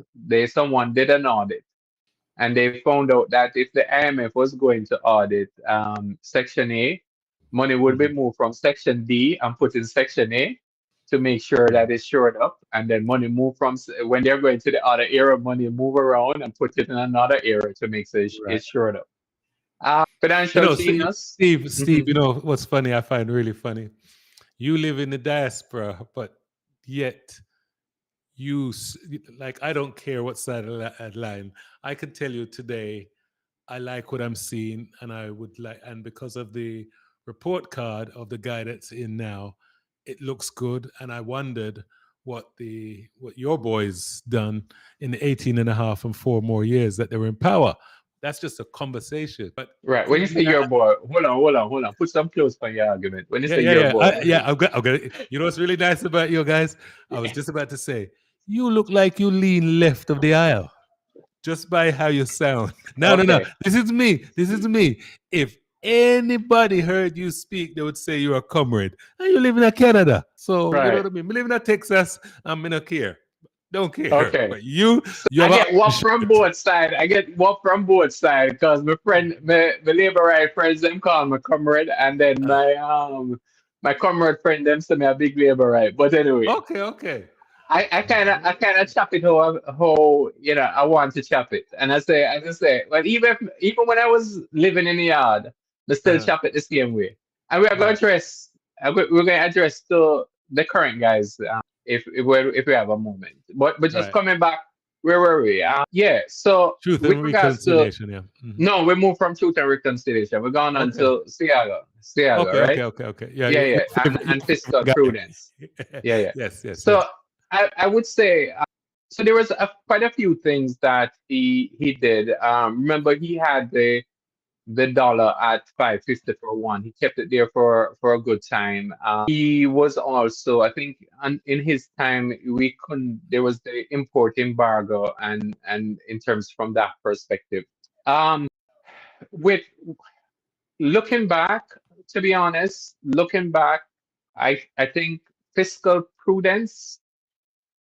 someone did an audit and they found out that if the IMF was going to audit Section A, money would be Hmm. moved from Section D and put in Section A to make sure that it's shored up, and then money move from when they're going to the other area, money move around and put it in another area to make sure Right. it's shored up. Financial Steve, genius. Steve, Mhm. what's funny, I find really funny. You live in the diaspora, but yet like, I don't care what side of the line. I can tell you today, I like what I'm seeing, and I would like, and because of the report card of the guy that's in now, it looks good. And I wondered what your boys done in the 18 and a half and 4 more years that they were in power. That's just a conversation. But Right. When you could say we? your boy, hold on. Put some clothes on your argument. When you Yeah, say yeah, your yeah. boy, what do you Yeah, I've got it. You know what's really nice about you guys? I was mean? just about to say, you look like you lean left of the aisle just by how you sound. No, no, no. Okay. This is me. This is me. If anybody heard you speak, they would say you're a comrade. And you live in Canada. So, you know what Right. I mean? I live in Texas, I'm in a care. Don't care. Okay. But you So you I have a get what from both sides. I get what from both sides because my friend, my labor right friends, them call me comrade, and then my comrade friend them say me a big labor right. But anyway, okay. I kind of chop it how I want to chop it, and I just say, well, even when I was living in the yard, I still Uh-huh. chop it the same way. And we are going Right. to address we're going to address the current guys if we have a moment. But just Right. coming back, where were we? Yeah. So Truth with and regards to reconciliation, yeah. no, we moved from truth and reconciliation. We're going on Okay. to Siaga, right? Okay. Yeah, Yeah, your yeah, your and favorite fiscal guy. prudence. Yeah, yeah. Yes. So I would say so there was quite a few things that he did. Remember he had the dollar at 5.50 for one. He kept it there for a good time. He was also, I think, in his time we couldn't. There was the import embargo, and in terms from that perspective, um, with looking back, to be honest, looking back, I think fiscal prudence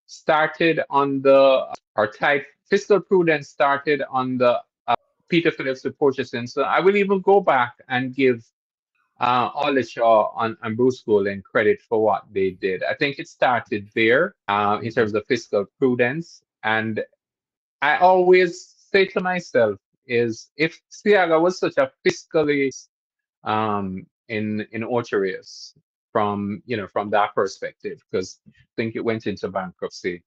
started on the or type fiscal prudence started on the Peter Phillips report purchasing. So I will even go back and give Oliver Shaw and Bruce Golding credit for what they did. I think it started there in Mhm, terms of fiscal prudence. And I always say to myself is if Siaga was such a fiscally in Orcharius from that perspective, because I think it went into bankruptcy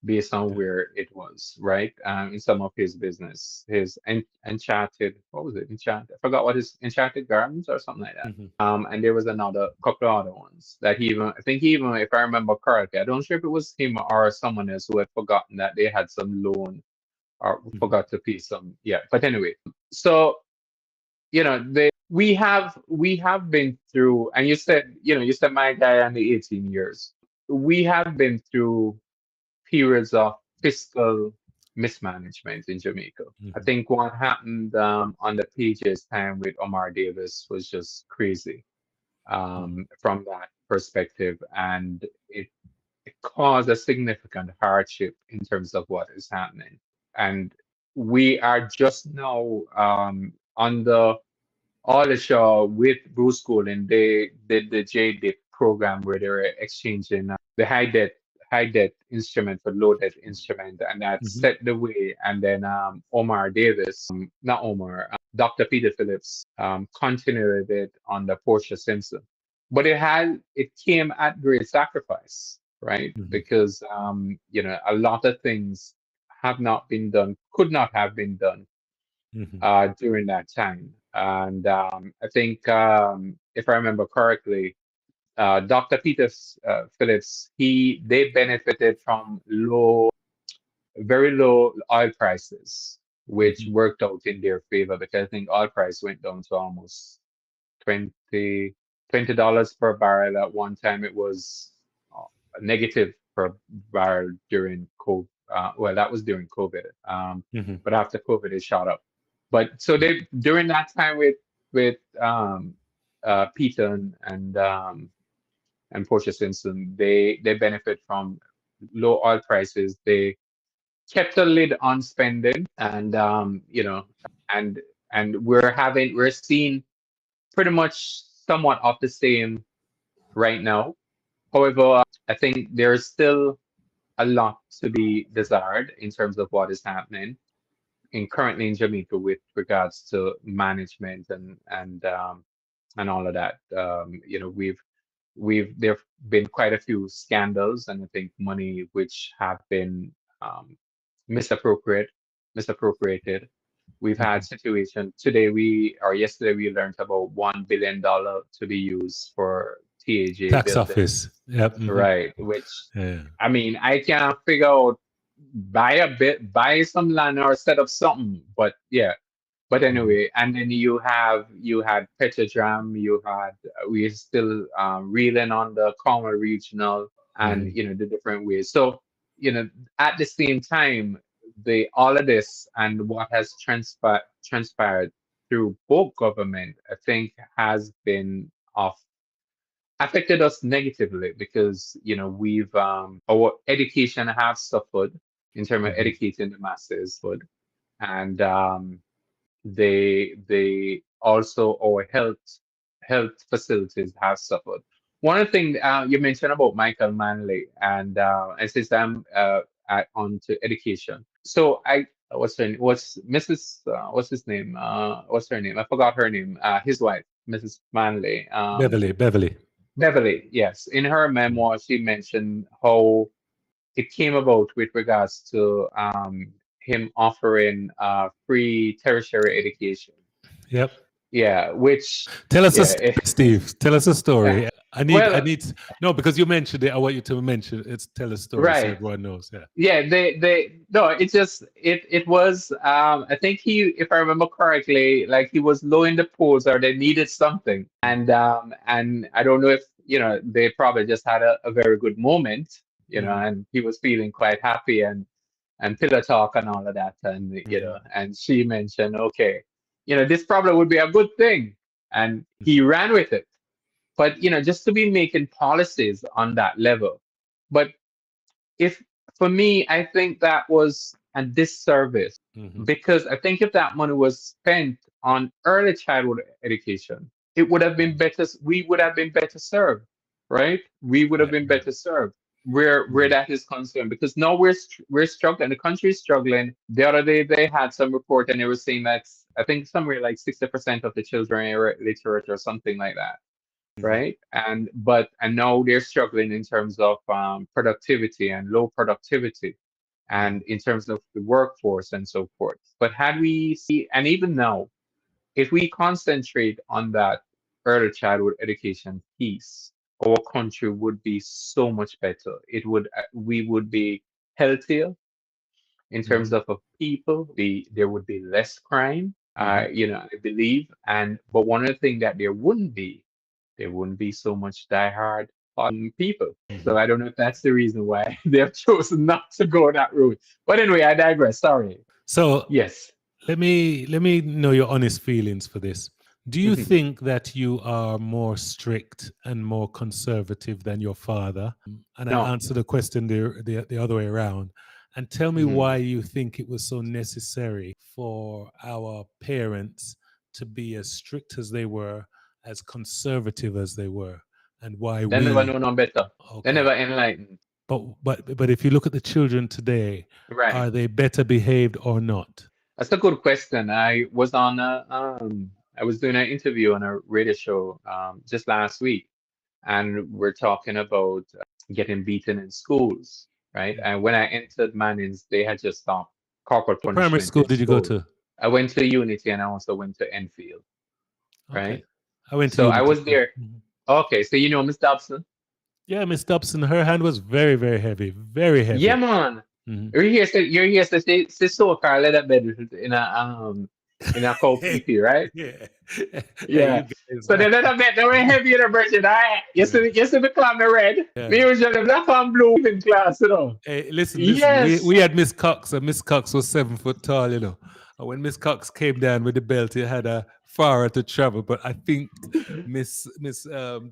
based on okay. where it was, right? In some of his business, his enchanted, what was it? Enchanted, I forgot what his enchanted gardens or something like that. Mhm, And there was another couple of other ones that I think he even, if I remember correctly, I don't sure if it was him or someone else who had forgotten that they had some loan or mhm, forgot to pay some. Yeah, but anyway, so we have been through, and you said my guy on the 18 years. We have been through periods of fiscal mismanagement in Jamaica. I mhm, think what happened on the PJ's time with Omar Davis was just crazy mhm, from that perspective, and it caused a significant hardship in terms of what is happening. And we are just now on the show with Bruce Golding. They did the JDIP program where they were exchanging the high debt instrument for low debt instrument, and that mhm, set the way. And then Omar Davis, not Omar, Dr. Peter Phillips, continued it on the Portia Simpson. But it came at great sacrifice, right? mhm, Because a lot of things have not been done, could not have been done mhm, during that time. And I think, if I remember correctly, Dr. Peter Phillips, they benefited from very low oil prices, which mhm, worked out in their favor because I think oil price went down to almost 20 $20 per barrel. At one time, it was negative per barrel during COVID. Well, that was during COVID. mhm, But after COVID, it shot up. But so they during that time with Peter and Portia Simpson, they benefit from low oil prices. They kept a lid on spending, and and we're seeing pretty much somewhat of the same right now. However, I think there's still a lot to be desired in terms of what is happening currently in Jamaica with regards to management and all of that. There've been quite a few scandals, and I think money which have been um, misappropriate misappropriated. We've had mhm. situation today. Yesterday we learned about $1 billion to be used for TAJ Tax building. office. Yep. Right, which Yeah. I mean, I can't figure out buy some land or set up something. But yeah, but Mhm, anyway, and then you had Petrodram, we're still reeling on the Congo regional and mhm, the different ways. So at the same time, the all of this and what has transpired through both government, I think has been affected us negatively because we've our education have suffered in terms of Mhm. educating the masses, and they also our health facilities have suffered. One of the things you mentioned about Michael Manley, and since I'm on to education, so what's Mrs. What's his name? What's her name? I forgot her name. His wife, Mrs. Manley. Beverly. Beverly, yes. In her Mhm. memoir, she mentioned how it came about with regards to him offering free tertiary education. Yep. Yeah, which, Tell us a yeah, story, Steve. Tell us a story. I well, need, no, because you mentioned it. I want you to mention it. Tell a story so right. everyone knows. Yeah. Yeah, no, it was, I think if I remember correctly, like he was low in the polls or they needed something. And I don't know if, they probably just had a very good moment, Mhm. and he was feeling quite happy and pillow talk and all of that. And, Mhm. and she mentioned, okay, this probably would be a good thing. And he ran with it. But, just to be making policies on that level. But if for me, I think that was a disservice Mhm. because I think if that money was spent on early childhood education, it would have been better. We would have been better served, right? We would have Right. been Right. better served where Mhm. that is concerned because now we're struggling. The country is struggling. The other day they had some report and they were saying that I think somewhere like 60% of the children are illiterate or something like that, Mhm. right? And now they're struggling in terms of productivity and low productivity, Mhm. and in terms of the workforce and so forth. But had we see, and even now, if we concentrate on that early childhood education piece, our country would be so much better. We would be healthier in terms Mhm. of people. There would be less crime. Mhm. I believe, but one of the things that there wouldn't be so much diehard people. Mhm. So I don't know if that's the reason why they have chosen not to go that route. But anyway, I digress. Sorry. So Yes. let me know your honest feelings for this. Do you Mhm. think that you are more strict and more conservative than your father? And I No. answer the question the other way around. And tell me Mhm. why you think it was so necessary for our parents to be as strict as they were, as conservative as they were, and why They never we. know no better. They Okay. never enlightened. But if you look at the children today, Right. are they better behaved or not? That's a good question. I was doing an interview on a radio show just last week, and we're talking about getting beaten in schools, right? And when I entered Mannings, they had just stopped corporal What primary punishment school in did you go school. to? I went to Unity and I also went to Enfield, Okay. right? I went to So I Unity was too. there. Mhm. Okay, so you know Miss Dobson? Yeah, Miss Dobson, her hand was very, very heavy. Very Yeah, heavy. man. Mhm. You're here, so she saw Carl leather bed in a cow Hey, pee, right? yeah. Hey, you Yeah. guys. So the leather bed they were heavy in the version. I Yeah. you see the clown the red. Yeah. Me usually black and blue in class, Hey, listen. We Yes. had Miss Cox, and Miss Cox was 7 foot tall, you know. And when Miss Cox came down with the belt, he had a far to travel. But I think Miss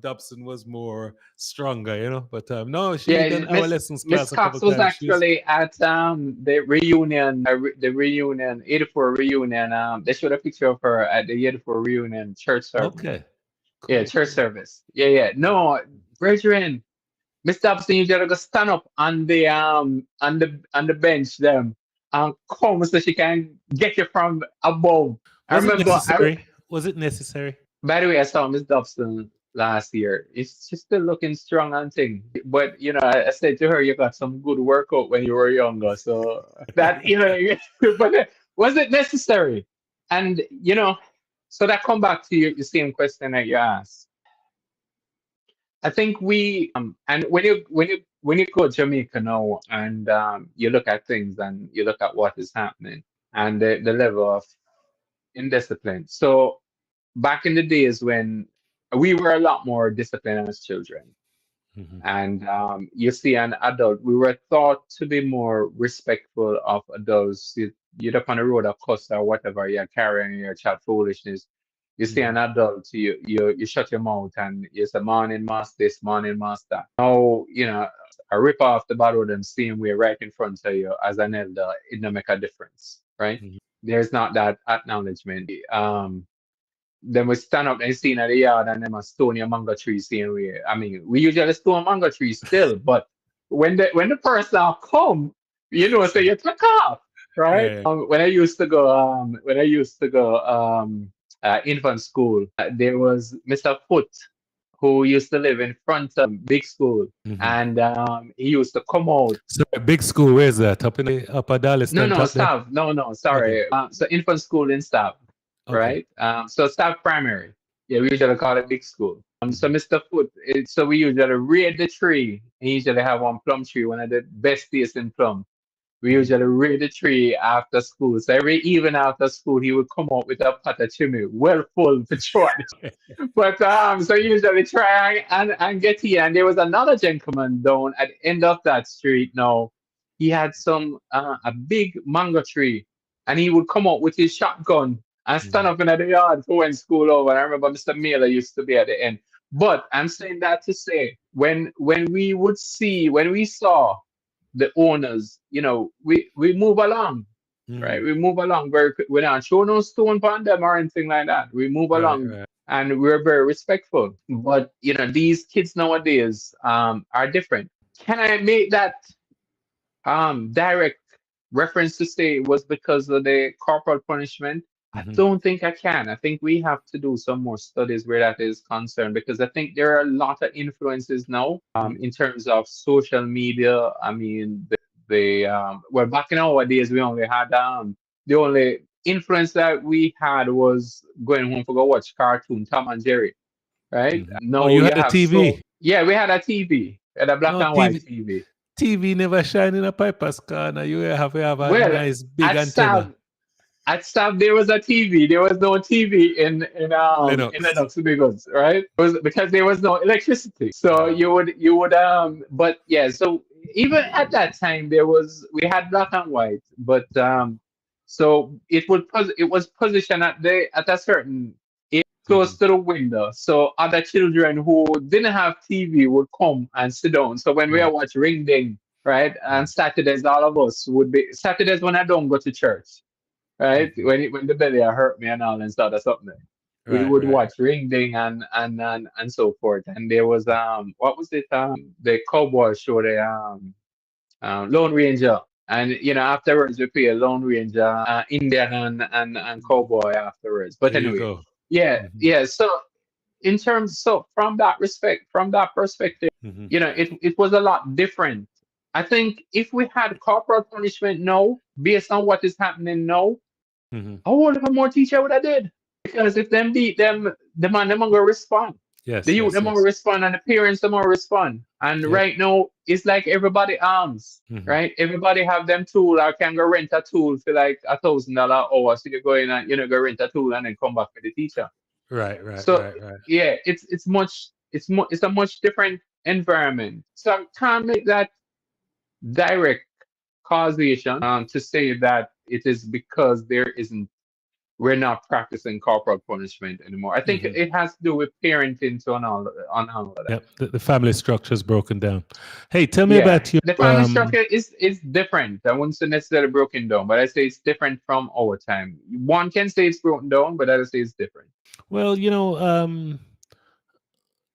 Dobson was more stronger, you know. But no, she Yeah, done our lessons Miss class a couple Cox was times. She's actually at the reunion, the reunion, 84 reunion. They showed a picture of her at the 84 reunion church service. okay. Yeah, Cool, church cool. service. Yeah, yeah. No, brethren, Miss Dobson, you gotta go stand up on the bench them and come so she can get you from above. I Was it remember necessary? Was it necessary? by the way, I saw Miss Dobson last year. She's still looking strong and thing. But I said to her, you got some good workout when you were younger. So that but was it necessary? And so that come back to your same question that you asked. I think and when you go to Jamaica now and you look at things and you look at what is happening and the level of indiscipline. So back in the days when we were a lot more disciplined as children, Mhm. And you see an adult, we were taught to be more respectful of adults. You're up on the road, of course, or whatever, you're carrying your chat foolishness. You see an Mhm. adult, you shut your mouth and you say, morning, master this, morning, master. Now, I rip off the bottle of them same way right in front of you as an elder, it don't make a difference, right? Mhm. There's not that acknowledgement. Then we stand up and see in the yard and them a stone your mango tree same way. I mean, we usually stone mango tree still, but when the person come, so you take off, right? Yeah. When I used to go infant school, there was Mr. Foot who used to live in front of big school, Mhm. and he used to come out. So big school, where's that? Up in the upper No, Darliston no, top there? staff. No, Okay. sorry. So infant school in staff, Okay. right? So staff primary. Yeah, we usually call it big school. So Mhm. Mr. Foot, so we usually raid the tree. And usually have one plum tree, one of the best tasting plum. We Mhm. usually raid the tree after school. So every evening after school, he would come out with a pot of chimney, well full for sure. But so usually try and get here. And there was another gentleman down at the end of that street now. He had a big mango tree, and he would come out with his shotgun and stand Mhm. up in the yard for when school over. And I remember Mr. Mailer used to be at the end. But I'm saying that to say when we saw the owners, we move along, right? Mhm. We move along very quick. We're not show no stone upon them or anything like that. We move Right, along right. and we're very respectful. But these kids nowadays are different. Can I make that direct reference to say it was because of the corporal punishment? I Mhm. don't think I can. I think we have to do some more studies where that is concerned because I think there are a lot of influences now Mhm. in terms of social media. I mean, well, back in our days, we only had the only influence that we had was going home for go watch cartoon Tom and Jerry, right? Mhm. Oh, No, you you had a have so TV? yeah, we had a TV, we had a black No, and white TV. TV. TV never shine in a piper's corner. You have a Well, nice big at antenna. Sav, at Sav, there was a TV. There was no TV in Lennox. Lennox because right? It was because there was no electricity. So Right. you would but yeah. So even at that time, we had black and white, but so it was positioned at a certain close Mhm. to the window. So other children who didn't have TV would come and sit down. So when we are Right. watch Ring Ding, right, and Mhm. Saturdays, all of us would be Saturdays when I don't go to church, right, Mhm. when the belly hurt me and all and stuff or something. We Right, would right. watch Ring Ding and so forth. And there was what was it the cowboy show Lone Ranger. And afterwards we play a Lone Ranger, Indian and cowboy afterwards. But There you anyway, go. yeah, Mhm. yeah. So from that perspective, Mhm. it was a lot different. I think if we had corporal punishment now, based on what is happening now, Mhm. how old of a more teacher would I did? Because if them beat them, the man them gonna respond. The Yes, youth yes, them gonna yes. respond and the parents them gonna respond. And Yep. right now it's like everybody arms, Mhm. right? Everybody have them tool or can go rent a tool for like $1,000 hour. So you go in and go rent a tool and then come back for the teacher. Right, right, So right, right. yeah, it's a much different environment. So I can't make that direct causation to say that it is because we're not practicing corporal punishment anymore. I think Mhm. it has to do with parenting to on all of that. Yep. The family structure is broken down. Hey, tell me Yeah, about your the family structure is different. I wouldn't say necessarily broken down, but I say it's different from our time. One can say it's broken down, but I say it's different. well,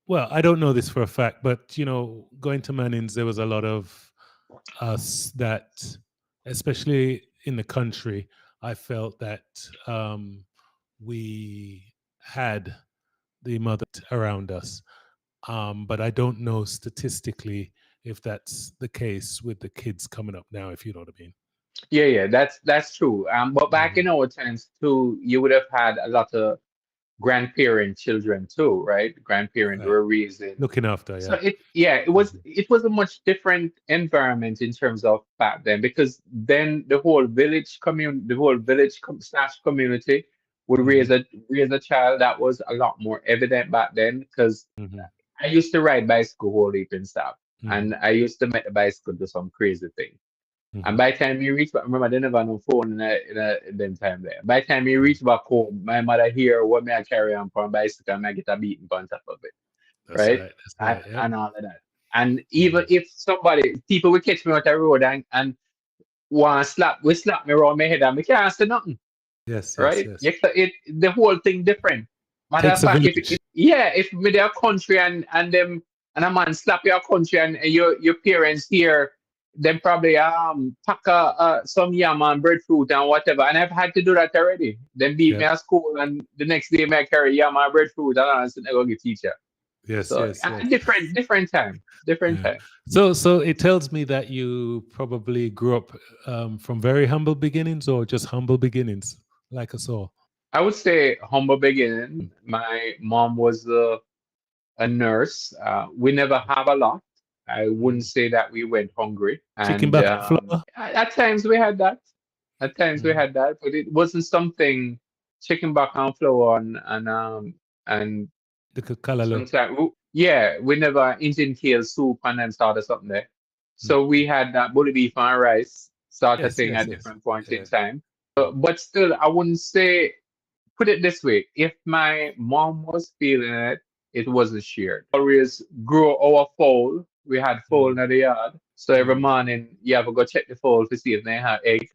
well, I don't know this for a fact, but going to Mannings, there was a lot of us that, especially in the country, I felt that we had the mother around us. But I don't know statistically if that's the case with the kids coming up now, if you know what I mean. Yeah, that's true. But back Hmm. in our times too, you would have had a lot of grandparent children too, right? Grandparents Right. were raising. Looking after, So yeah. it was Hmm. it was a much different environment in terms of back then because then the whole village slash community would Hmm. raise a child. That was a lot more evident back then because Hmm. I used to ride bicycle whole heap and stuff. Mm-hmm. And I used to make the bicycle do some crazy thing. And Mm-hmm. by the time you reach back, remember, they never no phone in them time there. By the time you reach back home, my mother hear what me I carry on for a bicycle and I get a beating on top of it, That's right? right. That's right. Yep. And all of that. And even Mm-hmm. if people will catch me on the road and want to slap me around my head and me can't say nothing, Yes, yes, right? yes. The whole thing different. Matter of Takes a fact, village. if me their country and them and a man slap your country and your parents here, then probably pack some yam and breadfruit and whatever. And I've had to do that already. Then beat me Yep. at school and the next day me I carry yam and breadfruit and I sit there go get teacher. Yes, So yes, yes. different time. Different Yeah. time. So it tells me that you probably grew up from very humble beginnings or just humble beginnings, like us all. I would say humble beginning. My mom was a nurse. We never have a lot. I wouldn't Mm. say that we went hungry. Chicken And back on flour. at times we had that. At times we Mm. had that, but it wasn't something chicken back on flour and The kalaloo. sometimes yeah, we never Indian kale soup and then sort of something there. Mm. So we had that bully beef and rice sort of Yes, thing yes, at yes. different points in Yeah. time. But still, I wouldn't say put it this way, if my mom was feeling it, it wasn't shared. Always grow our fowl. We had fowl Mm. in the yard. So every Mm. morning you have to go check the fowl to see if they have egg,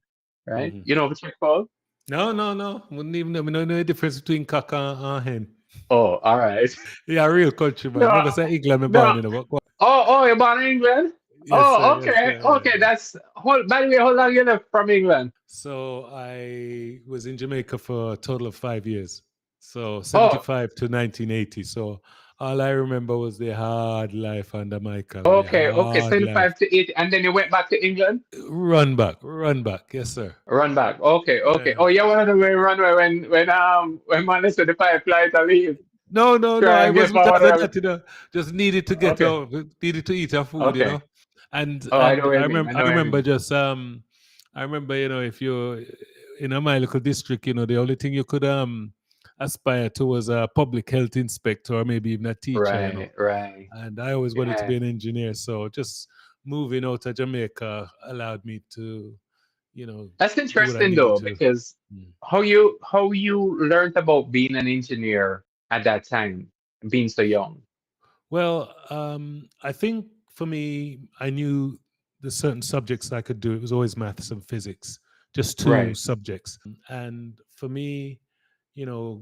right? Hmm. You know, check fowl? No, no, no. Wouldn't even know. We don't know the difference between cock and hen. Oh, all right. Yeah, real country man. No, Remember, say England, me born no. in a what? You're born in England? Yes, sir. Oh, Yes, okay. sir. Okay, by the way, how long you left from England? So I was in Jamaica for a total of 5 years. So Oh, 75 to 1980. So all I remember was the hard life under Michael, the okay, hard life. 75 to 80, and then you went back to England? Run back. Yes, sir. Run back. Okay. Yeah. Oh, yeah, one of the way run away when man said the fireflies are leave. No, no, no. Try I and get wasn't forward. just that, Just needed to get Okay. out, needed to eat our food, Okay. And Oh, I know what you mean. I I know what you remember mean. just I remember, if you're in my local district, the only thing you could aspire to was a public health inspector or maybe even a teacher. Right. And I always wanted to Yeah. be an engineer. So just moving out of Jamaica allowed me to, That's do what I interesting needed though, to. because Mm. how you learned about being an engineer at that time, being so young. Well, I think for me, I knew the certain subjects I could do. It was always maths and physics, just two Right. subjects. And for me,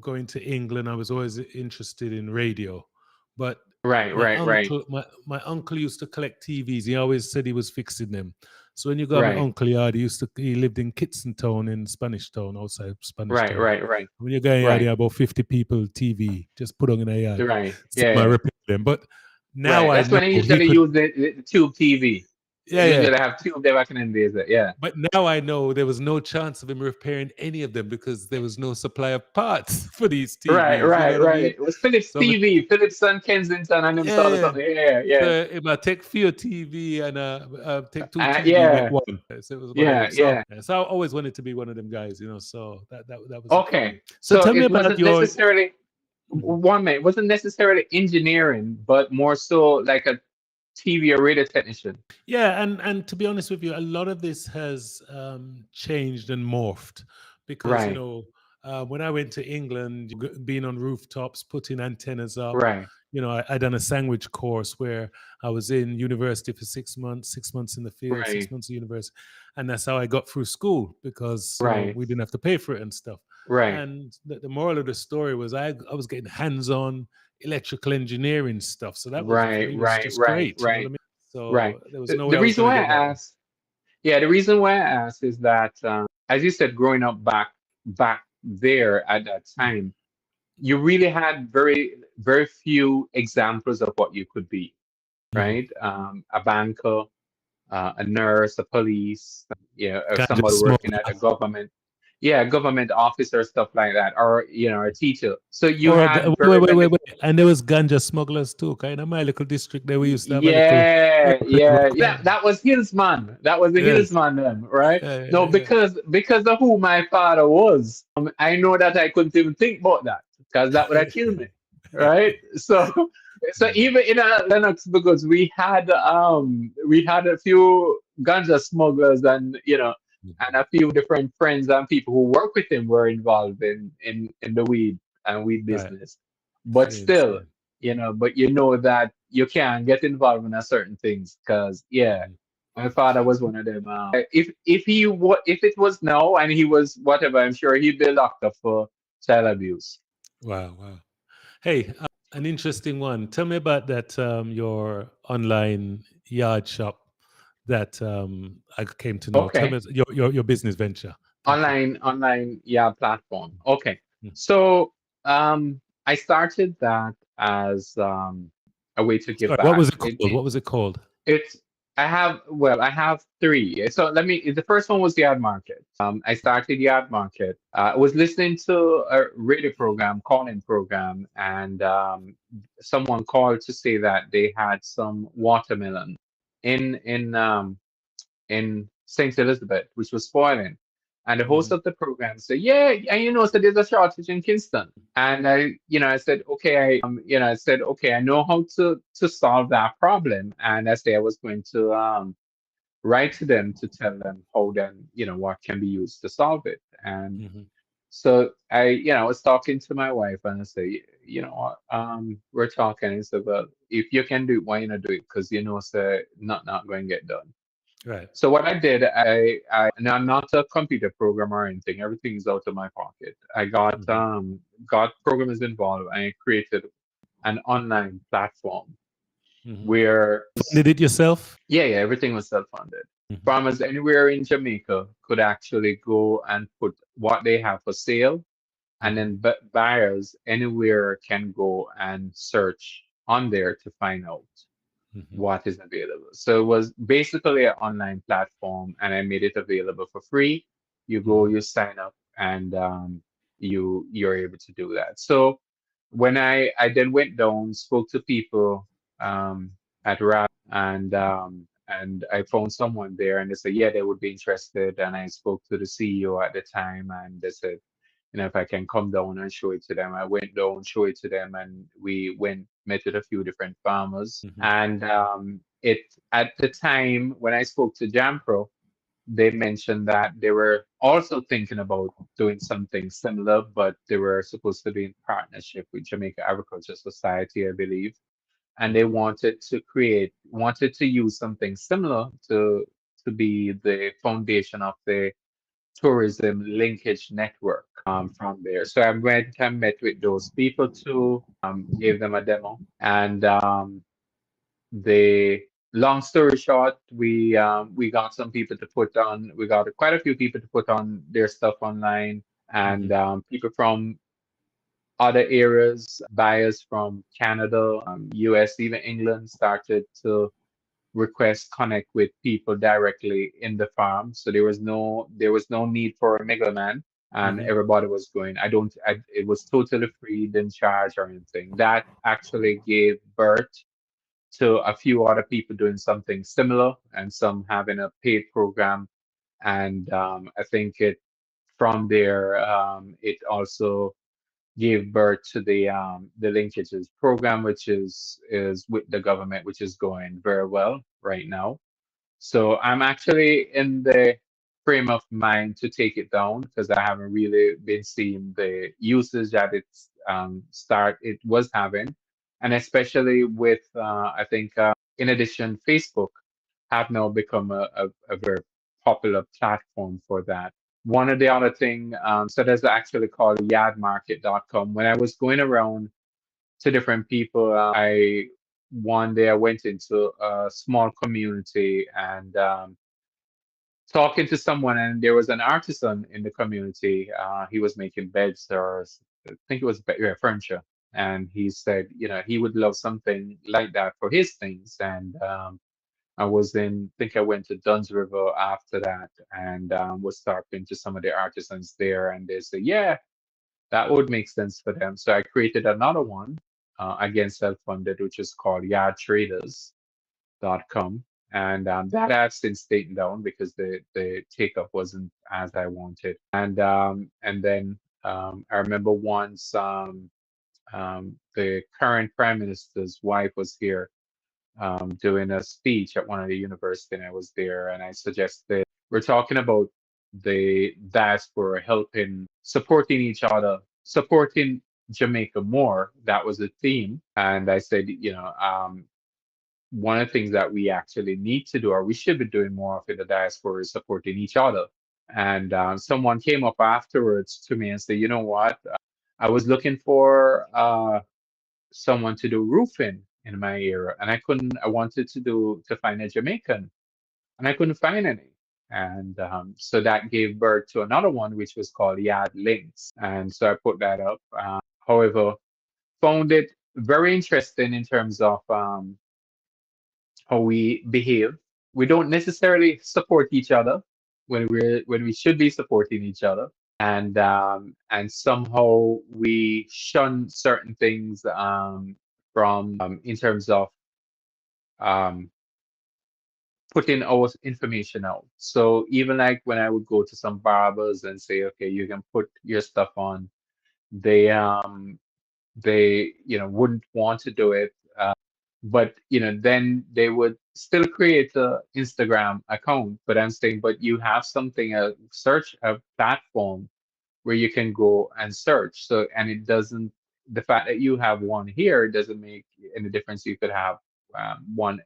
going to England, I was always interested in radio. But Right. my uncle used to collect TVs. He always said he was fixing them. So when you go to my Right. uncle yard, he lived in Kitson Town in Spanish Town, outside Spanish Town. Right. When you go in yard, you Right. have about 50 people TV just put on in a yard. Right. Some I Yeah. repair them. But now Right. I That's when I know he usually could, use the tube TV. yeah, yeah. Usually have tube there back in the days. Yeah. But now I know there was no chance of him repairing any of them because there was no supply of parts for these TVs. You know what I mean? Right. It was Philips So, TV, Philips and Kensington and them yeah, sort of yeah. something. Yeah. So if I take few TV and take two TV, make Yeah. one. So it was one of them. So, Yeah. so I always wanted to be one of them guys, So that was it for me. Okay. So So tell me it about wasn't your. necessarily Mhm. one minute. It wasn't necessarily engineering, but more so like a TV or radio technician. Yeah, and to be honest with you, a lot of this has changed and morphed because Right. when I went to England, being on rooftops, putting antennas up, Right. I done a sandwich course where I was in university for 6 months, 6 months in the field, six Right. months in university, and that's how I got through school because Right. we didn't have to pay for it and stuff. Right. And the moral of the story was I was getting hands-on electrical engineering stuff, so that was for me was just great. You know what I mean? Right. So there was no way The I was reason going to why I get that. asked, yeah, the reason why I asked is that, as you said, growing up back there at that Mm, time, you really had very few examples of what you could be, mhm. right? A banker, a nurse, a police, or Ganja somebody working at smuggler. a government, yeah, government officer, stuff like that, or a teacher. So you Or had wait, very wait, wait, limited. wait. And there was ganja smugglers too. Kind of my little district there, we used to have a little Yeah. That was Hillsman. That was the yes. Hillsman then, right? No, Yeah. because of who my father was, I know that I couldn't even think about that because that would have killed me, right? So So even in Lennox, because we had a few ganja smugglers, and and a few different friends and people who work with him were involved in the weed Right. business. But Same, still, same. but you know that you can't get involved in a certain things, because yeah, Mhm. my father was one of them. If it was now and he was whatever, I'm sure he'd be locked up for child abuse. Wow, wow. Hey, an interesting one. Tell me about that your online yard shop that I came to know. Tell Okay. me your business venture. Thank you. Online, yeah, platform. Okay. Mm. So I started that as a way to give Sorry, what back. was it called? What was it called? It's I have three. So let me the first one was the ad market. I started the ad market. I was listening to a radio program, call-in program, and someone called to say that they had some watermelon in in um in St. Elizabeth, which was spoiling. And the host Hmm. of the program said, "Yeah, and so there's a shortage in Kingston." And I said, "Okay, I said, okay, I know how to solve that problem." And I said I was going to write to them to tell them how then, what can be used to solve it. And Hmm. so I was talking to my wife, and I say, what, we're talking. And said, "Well, if you can do it, why you not do it? Because say not going to get done." Right. So what I did, and I'm not a computer programmer or anything. Everything is out of my pocket. I Hmm. got programmers involved, and I created an online platform Hmm. where, Funded it yourself? yeah, everything was self-funded. Hmm. Farmers anywhere in Jamaica could actually go and put what they have for sale, and Hmm. then buyers anywhere can go and search on there to find out Hmm. what is available. So it was basically an online platform, and I made it available for free. You go, Hmm. you sign up, and you're able to do that. So when I then went down, spoke to people at RAB, and I found someone there, and they said, yeah, they would be interested. And I spoke to the CEO at the time, and they said, if I can come down and show it to them. I went down, show it to them, and we went, met with a few different farmers. Hmm. And it at the time when I spoke to Jampro, they mentioned that they were also thinking about doing something similar, but they were supposed to be in partnership with Jamaica Agriculture Society, I believe. And they Hmm. wanted to use something similar to be the foundation of the tourism linkage network from there. So I went and met with those people too, gave them a demo, and they. Long story short, we got some people to put on. We got quite a few people to put on their stuff online, and Hmm. people from other areas, buyers from Canada, US, even England started to request connect with people directly in the farm. So there was no need for a middleman, and Hmm. everybody was going. It was totally free, didn't charge or anything. That actually gave birth to a few other people doing something similar, and some having a paid program. And I think it from there it also gave birth to the linkages program, which is with the government, which is going very well right now. So I'm actually in the frame of mind to take it down, because I haven't really been seeing the usage that it was having, and especially with I think in addition, Facebook have now become a very popular platform for that. One of the other thing, so there's actually called yardmarket.com. When I was going around to different people, I one day I went into a small community, and talking to someone, and there was an artisan in the community. He was making beds, or I think it was yeah, furniture. And he said, he would love something like that for his things. And I went to Duns River after that, and was talking to some of the artisans there, and they said, yeah, that would make sense for them. So I created another one, again, self-funded, which is called yardtraders.com. And that I've since taken down because the take up wasn't as I wanted. And then I remember once the current prime minister's wife was here doing a speech at one of the university, and I was there, and I suggested we're talking about the diaspora helping, supporting each other, supporting Jamaica more. That was the theme, and I said, one of the things that we actually need to do, or we should be doing more of in the diaspora, is supporting each other. And someone came up afterwards to me and said, you know what? I was looking for someone to do roofing in my area, and I wanted to find a Jamaican, and I couldn't find any. And so that gave birth to another one, which was called Yard Links. And so I put that up. However, found it very interesting in terms of how we behave. We don't necessarily support each other when we should be supporting each other, and somehow we shun certain things from in terms of um, putting our information out. So even like when I would go to some barbers and say, okay, you can put your stuff on, they wouldn't want to do it. But then they would still create a Instagram account. But I'm saying, but you have something, a platform where you can go and search. So, and it doesn't, the fact that you have one here doesn't make any difference. You could have one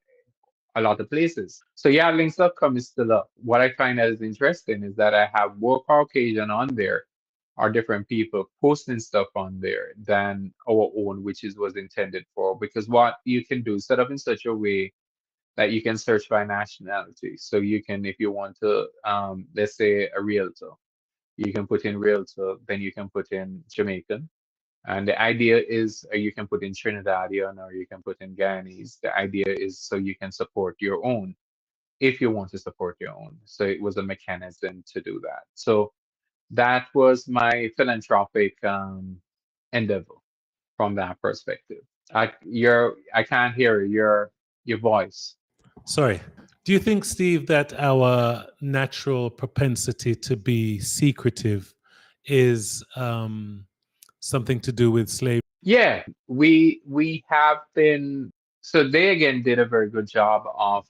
a lot of places. So yeah, links.com is still up. What I find that is interesting is that I have more Caucasian on there, or different people posting stuff on there than our own, which is was intended for. Because what you can do, set up in such a way that you can search by nationality. So you can, if you want to, let's say a realtor, you can put in realtor, then you can put in Jamaican. And the idea is you can put in Trinidadian or you can put in Guyanese. The idea is so you can support your own if you want to support your own. So it was a mechanism to do that. So that was my philanthropic endeavor from that perspective. I can't hear your voice. Sorry. Do you think, Steve, that our natural propensity to be secretive is something to do with slavery? Yeah, we have been. So they again did a very good job of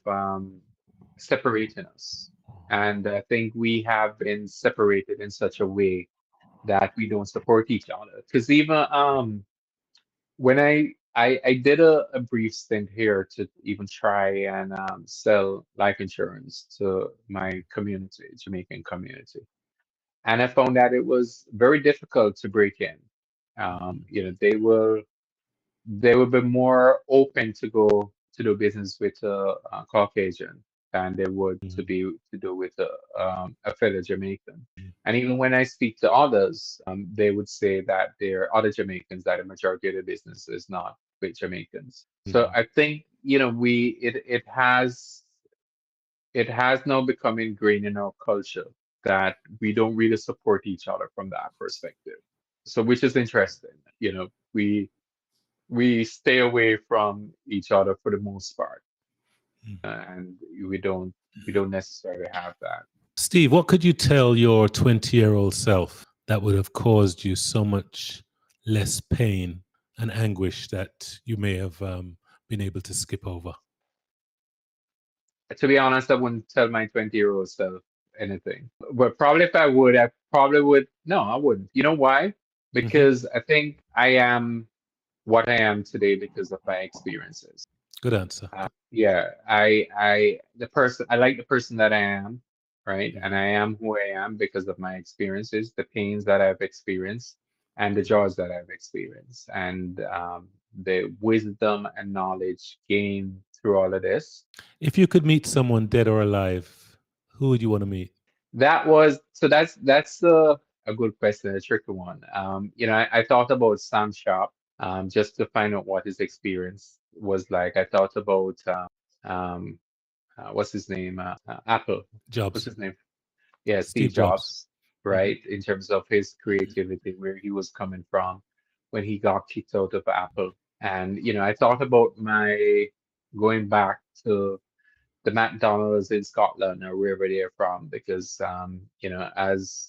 separating us, and I think we have been separated in such a way that we don't support each other. Because even when I did a brief stint here to even try and sell life insurance to my community, Jamaican community, and I found that it was very difficult to break in. They will be more open to go to do business with a Caucasian than they would to do with a fellow Jamaican. And even when I speak to others, they would say that there are other Jamaicans that the majority of the business is not with Jamaicans. So I think it has now become ingrained in our culture that we don't really support each other from that perspective. So which is interesting. We stay away from each other for the most part, and we don't necessarily have that. Steve, what could you tell your 20-year-old self that would have caused you so much less pain and anguish that you may have been able to skip over? To be honest, I wouldn't tell my 20-year-old self anything. But probably if I would, I probably would. No, I wouldn't. You know why? Because I think I am what I am today because of my experiences. Good answer. Yeah, I like the person that I am, right? And I am who I am because of my experiences, the pains that I've experienced, and the joys that I've experienced, and the wisdom and knowledge gained through all of this. If you could meet someone dead or alive, who would you want to meet? That's a good question, a tricky one. I thought about Sam Sharp, just to find out what his experience was like. I thought about um, what's his name? Apple. What's Jobs. his name? Yeah, Steve Steve Jobs. Jobs, right? In terms of his creativity, where he was coming from when he got kicked out of Apple. And, I thought about my going back to the McDonald's in Scotland or wherever they're from, because, as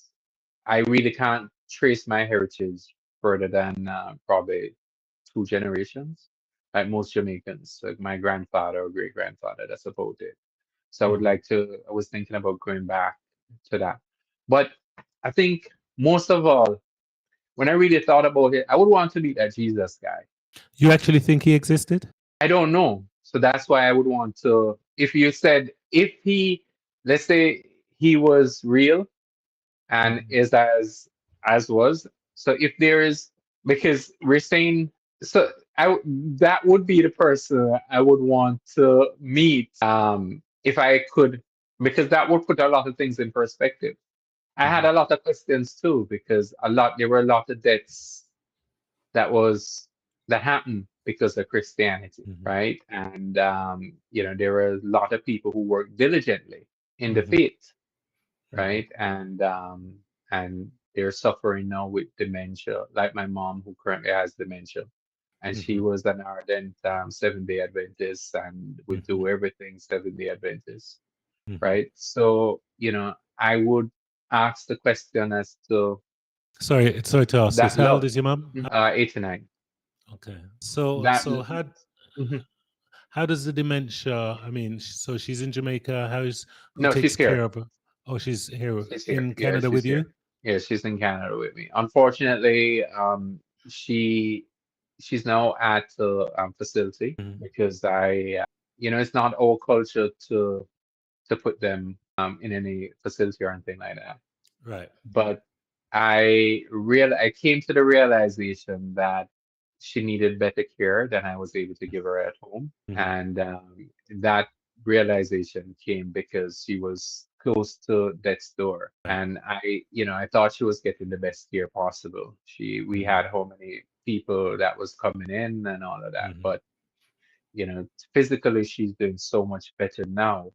I really can't trace my heritage further than probably two generations, like most Jamaicans, like my grandfather or great grandfather. That's about it. So I would Mhm. like to. I was thinking about going back to that, but I think most of all, when I really thought about it, I would want to meet that Jesus guy. You actually think he existed? I don't know. So that's why I would want to. If you said, if he, let's say he was real and Mhm. is as was. So if there is, because we're saying, so that would be the person I would want to meet. If I could, because that would put a lot of things in perspective. I had Mhm. a lot of questions too, because there were a lot of deaths that was that happened because of Christianity, Mhm. right? And there were a lot of people who worked diligently in the Mhm. faith, Mhm. right? And they're suffering now with dementia, like my mom, who currently has dementia, and she Mhm. was an ardent Seventh-day Adventist and would Mhm. do everything Seventh-day Adventist, Mhm. right? So I would ask the question as to Sorry to ask this. that How old love. is your mum? 89. Okay. So That. so Mhm. how does the dementia? I mean, so she's in Jamaica. Who No, she's takes care here. of her? Oh, she's here She's here. in Yeah, Canada she's with you. here. Yeah, she's in Canada with me. Unfortunately, she she's now at the facility Mhm. because it's not our culture to put them in any facility or anything like that. Right. But I came to the realization that she needed better care than I was able to give her at home, Mhm. and that realization came because she was close to death's door, Right. and I thought she was getting the best care possible. We Mhm. had how many people that was coming in and all of that, Mhm. but physically she's doing so much better now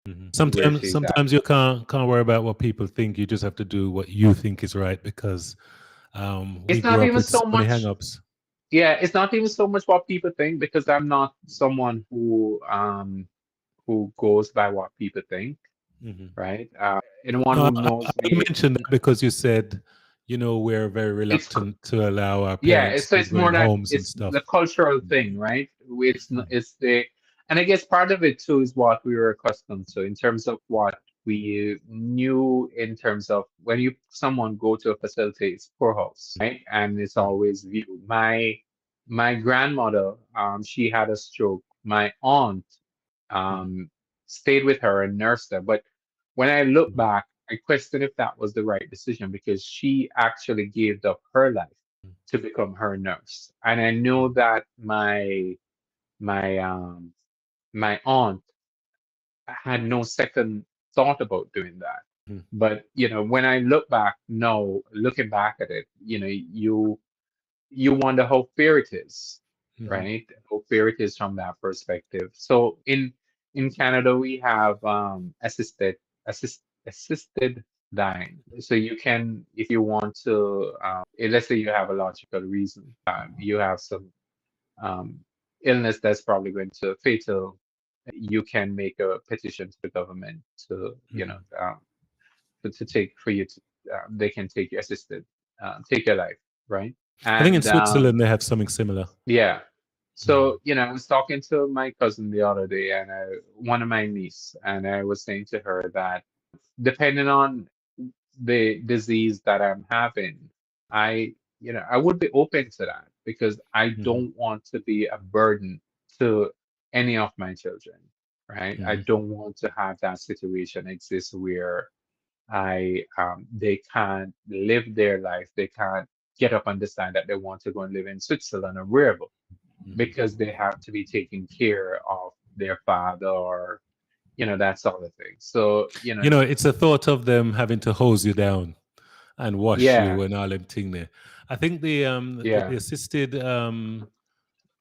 Mhm. where Sometimes, she's at. sometimes you can't worry about what people think. You just have to do what you think is right because we It's not grew up even with so so many much. hang-ups. Yeah, it's not even so much what people think because I'm not someone who goes by what people think, Mhm. right? Anyone No, who I knows only me, mentioned that because you said, we're very it's reluctant to allow our yeah, parents so to it's go in more that homes and it's stuff. the cultural thing, Mhm. right? It's the and I guess part of it too is what we were accustomed to in terms of what we knew in terms of when someone go to a facility, it's poorhouse, right? And it's Mhm. always viewed. My grandmother, she had a stroke. My aunt Mhm. um, stayed with her and nursed her. But when I look Mhm. back, I question if that was the right decision because she actually gave up her life to become her nurse. And I know Mhm. that my aunt had no second thought about doing that. Mhm. But when I look back now, looking back at it, you wonder how fair it is, Mhm. right? How fair it is from that perspective. So in Canada, we have assisted dying. So you can, if you want to, let's say you have a logical reason, you have some um, illness that's probably going to fatal. You can make a petition to the government to, Mhm. to take for you to, they can take you assisted, take your life, right? I think in And Switzerland they have something similar. yeah. Mhm. So, I was talking to my cousin the other day and one of my niece, and I was saying to her that depending on the disease that I'm having, I would be open to that because I Mhm. don't want to be a burden to any of my children, right? I Mhm. don't want to have that situation exist where they can't live their life. They can't get up and decide that they want to go and live in Switzerland or wherever Mhm. because they have to be taking care of their father or that sort of thing. So It's a thought of them having to hose you down and wash yeah, you and all them thing there. I think the yeah, assisted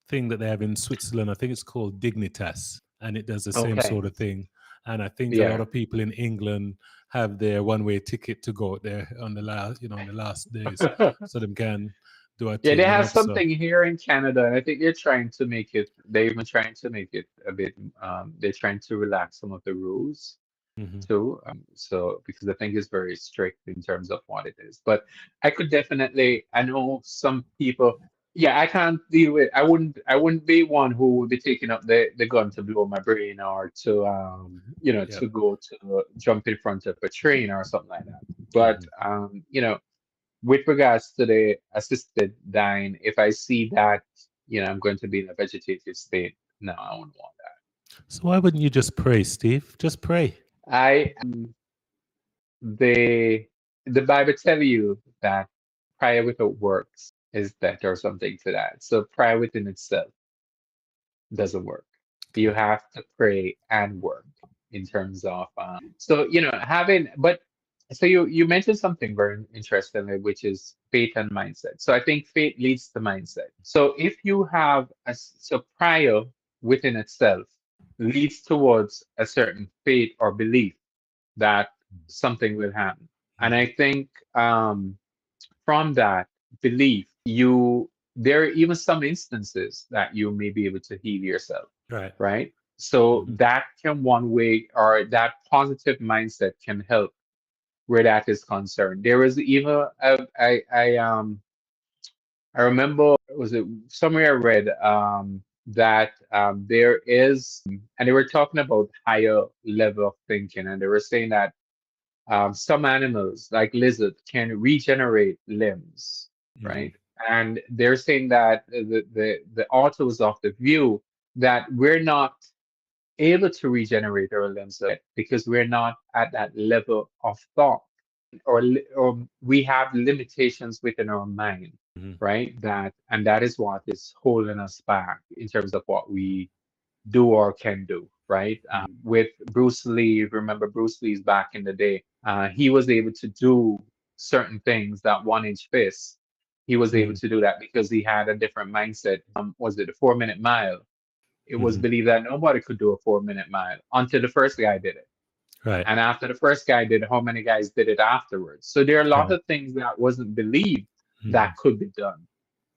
thing that they have in Switzerland, I think it's called Dignitas, and it does the same okay, sort of thing. And I think a lot yeah. of people in England have their one-way ticket to go there on the last days, so them can do a Yeah, they thing, have So, something here in Canada, and I think they're trying to make it. They're even trying to make it a bit. They're trying to relax some of the rules mhm. too. So because I think it's very strict in terms of what it is. But I could definitely. I know some people. Yeah, I can't deal with. I wouldn't be one who would be taking up the gun to blow my brain or to Yep. to go to jump in front of a train or something like that. But Mhm. with regards to the assisted dying, if I see that I'm going to be in a vegetative state, no, I wouldn't want So why wouldn't you just pray, Steve? Just pray. that. The the Bible tell you that prayer without works is death or something to that. So prayer within itself doesn't work. You Okay. have to pray and work in terms of so having but so you mentioned something very interestingly, which is faith and mindset. So I think faith leads to mindset. So if you have so prayer within itself leads towards a certain faith or belief that something will happen. And I Mhm. think from that belief, there are even some instances that you may be able to heal yourself, Right. right? So Mhm. that can one way, or that positive mindset can help where that is concerned. There was even I remember, was it somewhere I read that there is, and they were talking about higher level of thinking, and they were saying that some animals, like lizard, can regenerate limbs, Mhm. right? And they're saying that the author was of the view that we're not able to regenerate our limbs yet because we're not at that level of thought, or we have limitations within our mind, Mhm. right? That is what is holding us back in terms of what we do or can do, right? Mhm. With Bruce Lee, remember Bruce Lee's back in the day, he was able to do certain things that 1 inch fist. He was able Mhm. to do that because he had a different mindset. Was it a 4 minute mile? It was Mhm. believed that nobody could do a 4 minute mile until the first guy did it. Right. And after the first guy did it, how many guys did it afterwards? So there are a lot Right. of things that wasn't believed Mhm. that could be done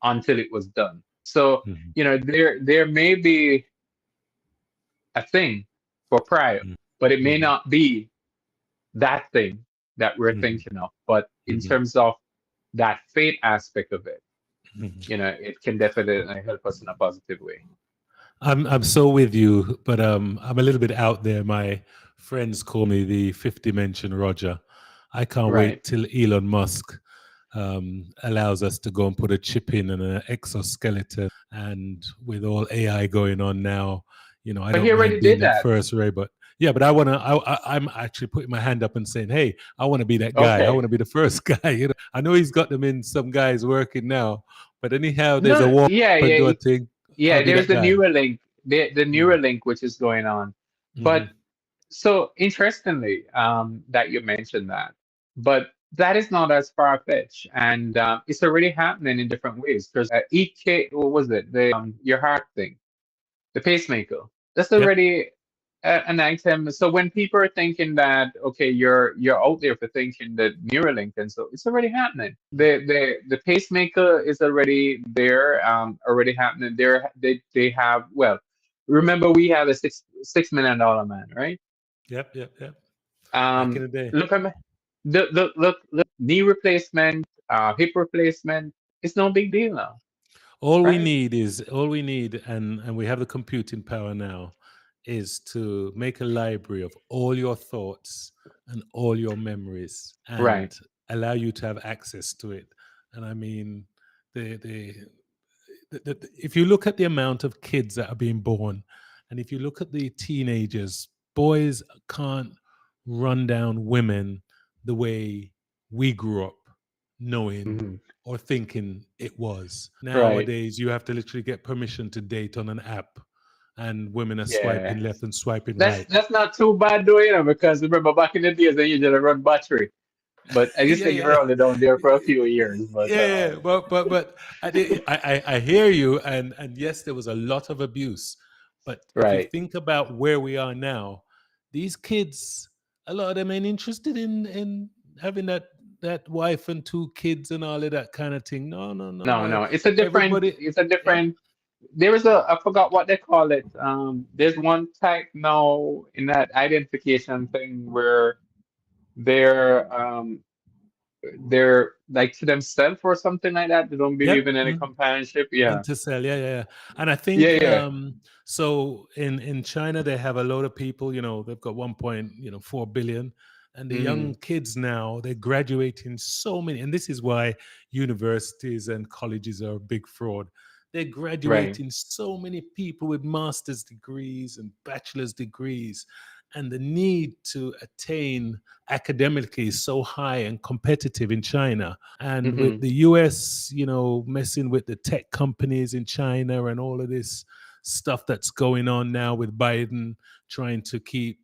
until it was done. So, Mhm. there may be a thing for prayer, Mhm. but it may Mhm. not be that thing that we're Mhm. thinking of. But in Mhm. terms of that faith aspect of it, Mhm. it can definitely help us in a positive way. I'm so with you, but I'm a little bit out there. My friends call me the fifth dimension Roger. I can't Right. wait till Elon Musk allows us to go and put a chip in and an exoskeleton. And with all AI going on now, I But he don't mind already being did that that. first ray, but yeah, but I want to. I'm actually putting my hand up and saying, "Hey, I want to be that guy. I Okay. want to be the first guy." I know he's got them in some guys working now, but anyhow, there's a No, walk yeah, and do yeah, a thing. I'll yeah. be There's that the guy. Neuralink, the Mm-hmm. Neuralink which is going on. But Mm-hmm. so interestingly, that you mentioned that, but that is not as far-fetched, and it's already happening in different ways. Because EK, what was it? The your heart thing, the pacemaker. That's Yep. already an item. So when people are thinking that, okay, you're out there for thinking that Neuralink, and so it's already happening. The pacemaker is already there, already happening. They have, well. Remember, we have a $6 million man, right? Yep. Yep. Yep. Back in Um, the day. look at look, knee replacement, hip replacement. It's no big deal now, right? All we need, and we have the computing power now, is to make a library of all your thoughts and all your memories Right. and allow you to have access to it. And I mean, the the, if you look at the amount of kids that are being born, and if you look at the teenagers, boys can't run down women the way we grew up knowing Mhm. or thinking it was. Right. Nowadays, you have to literally get permission to date on an app, and women are Yeah. swiping left and swiping That's right. that's not too bad though, because remember back in the days they usually run battery. But as you Yeah, say, you yeah. were only down there for a few years. But Yeah, but I hear you, and yes, there was a lot of abuse, but if you right. think about where we are now, these kids, a lot of them ain't interested in having that wife and two kids and all of that kind of thing. No, no, no, No, no. no. It's a different. Everybody, It's a yeah, different. There is a. I forgot what they call it. There's one type now in that identification thing where they're they're like to themselves or something like that. They don't Yep. believe in any companionship. Yeah. Intercell, yeah. And I Yeah, think yeah. so in China they have a load of people, they've got 1.4 billion, and the young Hmm. kids now they're graduating so many, and this is why universities and colleges are a big fraud. They're Right. graduating so many people with master's degrees and bachelor's degrees, and the need to attain academically is so high and competitive in China. And with Hmm. the US, messing with the tech companies in China and all of this stuff that's going on now with Biden trying to kick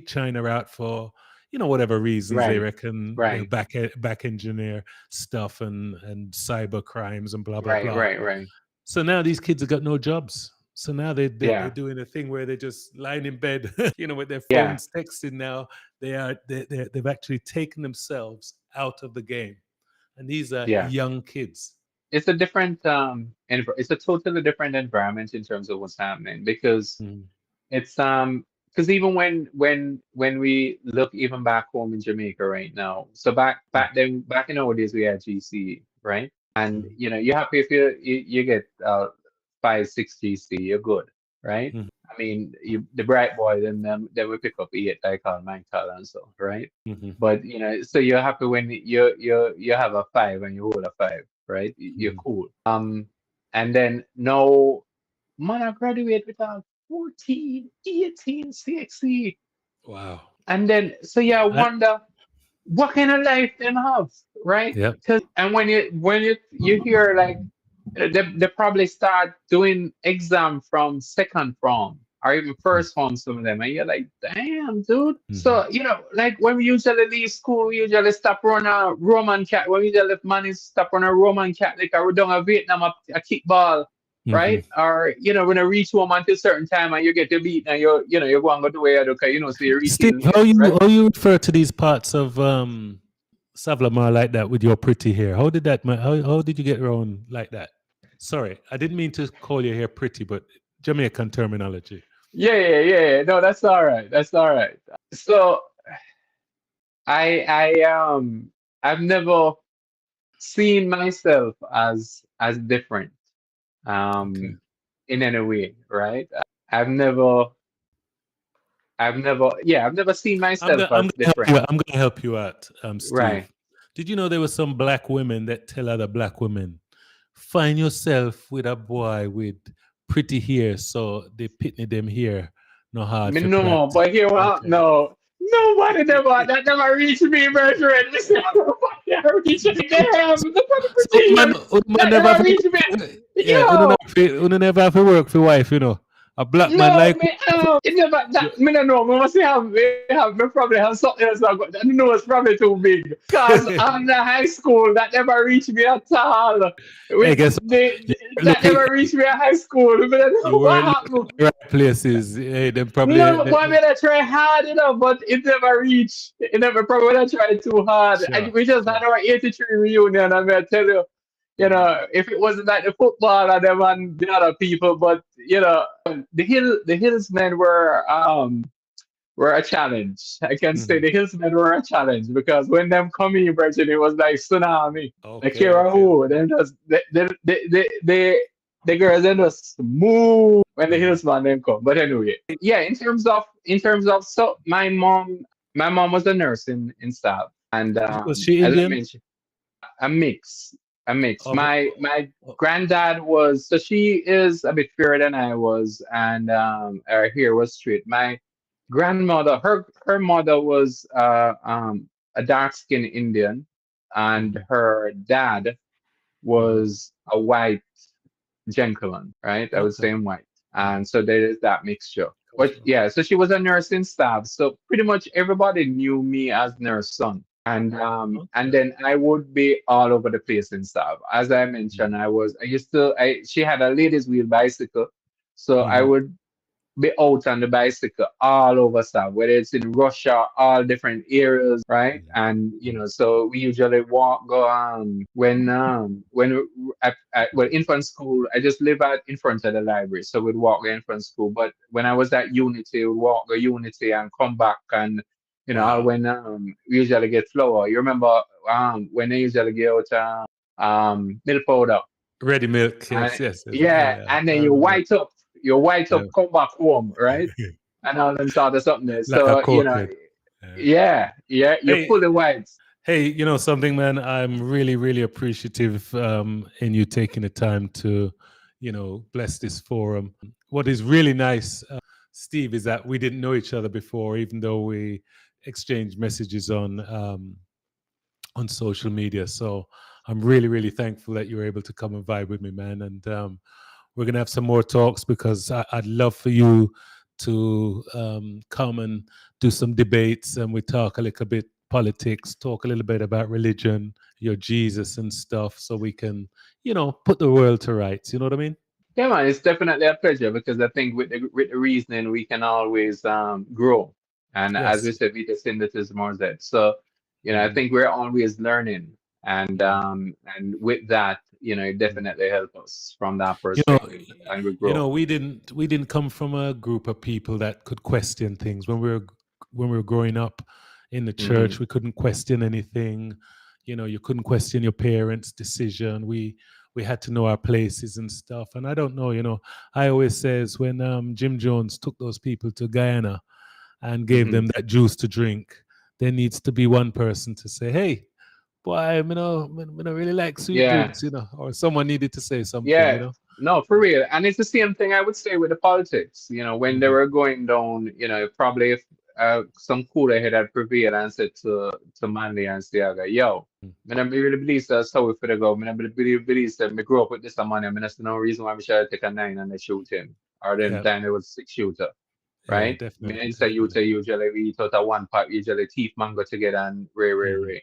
China out for, whatever reasons they Right. reckon, Right. back engineer stuff and cyber crimes and blah, blah, Right. blah. Right. Right. So now these kids have got no jobs. So now they're Yeah. doing a thing where they're just lying in bed, with their Yeah. phones texting now. They've actually taken themselves out of the game, and these are Yeah. young kids. It's a different it's a totally different environment in terms of what's happening because Mm, it's because even when we look even back home in Jamaica right now, so mm, back in our days we had GC, right? And mm, you're happy if you get 5 6 GC, you're good, right? mm, I mean, the bright boy, then them they will pick up 8 like call 9 call and so, right? mhm, But so you're happy when you have a 5 and you hold a 5, right? You're mm. cool. And then no man, I graduate with a 14, 18 CXC. Wow. And then so yeah, I I, wonder what kind of life them have, right? yep. And when you hear like they probably start doing exam from second form or even Mm, first form, some of them, and you're like, damn, dude. mhm. So like when we usually leave school, we usually stop on a Roman cat. When we usually left money, stop on a Roman Catholic, or we down a Vietnam a kickball, Mhm. right? Or when I reach home until a certain time and you get to beat and you're going to go to where you okay, so you reach Steve, in how late, you right? how you refer to these parts of Savlamar like that with your pretty hair? How did that? How did you get around like that? Sorry, I didn't mean to call your hair pretty, but Jamaican terminology. Yeah. No, that's all right. That's all right. So I I've never seen myself as different Okay. um in any way, right? I've never I've never seen myself I'm as gonna help you. different. I'm gonna help you out, Right. Steve. Did you know there were some black women that tell other black women, find yourself with a boy with pretty hair, so they pitney them here, no hard Me for no, plant. but here what Okay. no. Nobody never reached me, Bertrand. Listen, nobody reached me. Damn, the funny So procedure woman that never have never to reached me. yeah, Yo, never have to work for wife, A black man no, like me, it never you. that me no know. Me must me probably have something else. I got. I know it's probably too big. Cause I'm the high school that never reached me at all. Hey, With guess what? the You weren't that looking never reached me at high school. But I don't you know what weren't looking happened. at the right places. Hey, them probably No, but I mean, I try hard enough, but it never reached. It never probably I tried too hard. sure, We just had sure. our 83 reunion. I mean, I tell you, if it wasn't like the football and them and the other people, but the Hillsmen were a challenge. I can say Mhm. the Hillsmen were a challenge because when them come in, Virgin, it was like tsunami. Like Okay, here, okay. who them just the girls then just move when the Mhm. Hillsman then come. But anyway, yeah. In terms of so my mom was a nurse in staff, and Was she as I Indian? mentioned, a mix, a mix. Oh, My oh, granddad was so she is a bit fairer than I was, and her hair was straight. My grandmother, her mother was a dark skinned Indian, and mhm. her dad Mhm. was a white gentleman, right? I would Okay. say in white. Mhm. And so there is that mixture. But Cultural. yeah, so she was a nursing staff. So pretty much everybody knew me as nurse son. And Okay. then I would be all over the place in staff. As I Mhm. mentioned, I used to she had a ladies wheel bicycle. So I Mhm. would be out on the bicycle all over stuff, whether it's in Russia, all different areas, right? Mhm. And Mhm. so we usually walk go well infant school. I just live out in front of the library, so we'd walk to infant school. But when I was at Unity, we'd walk to Unity and come back and Wow. when we usually get flour. You remember when they usually get out milk powder, Ready milk. and Yes, yes, yes. yeah, Yeah, and I then remember. you white Yeah. up, come back home, right? And all them sort of something there. Like a So, cokehead. Yeah. yeah, you're Hey, fully white. hey, you know something, man? I'm really, really appreciative in you taking the time to, bless this forum. What is really nice, Steve, is that we didn't know each other before, even though we exchanged messages on social media. So I'm really, really thankful that you were able to come and vibe with me, man. And we're gonna have some more talks because I'd love for you to come and do some debates, and we talk a little bit politics, talk a little bit about religion, your Jesus and stuff, so we can, put the world to rights. You know what I mean? Yeah, man, it's definitely a pleasure because I think with the reasoning we can always grow. And as we Yes. said, we just send it as more that. So, I Hmm. think we're always learning. And Hmm. with that, it definitely helps us from that You know, perspective and we grow. we didn't come from a group of people that could question things when we were growing up in the church. Hmm. We couldn't question anything. You couldn't question your parents' decision. We had to know our places and stuff. And I don't know. I always says when Jim Jones took those people to Guyana and gave Hmm. them that juice to drink, there needs to be one person to say, "Hey, boy, I don't really like sweet Yeah. drinks," or someone needed to say something. Yeah, no, for real. And it's the same thing I would say with the politics. When they Hmm. were going down, probably if some cooler head had prevailed and said to Manley and Siaga, yo, I don't really believe that's how we for the go. I don't really believe that me grow up with this money. I mean, that's no reason why we should take a nine and they shoot him. Or them Yeah, time it was six shooter, yeah, right? I mean, definitely, it's a youth definitely. usually we eat out of one pot, usually teeth mango together and ray, ray, Hmm. ray.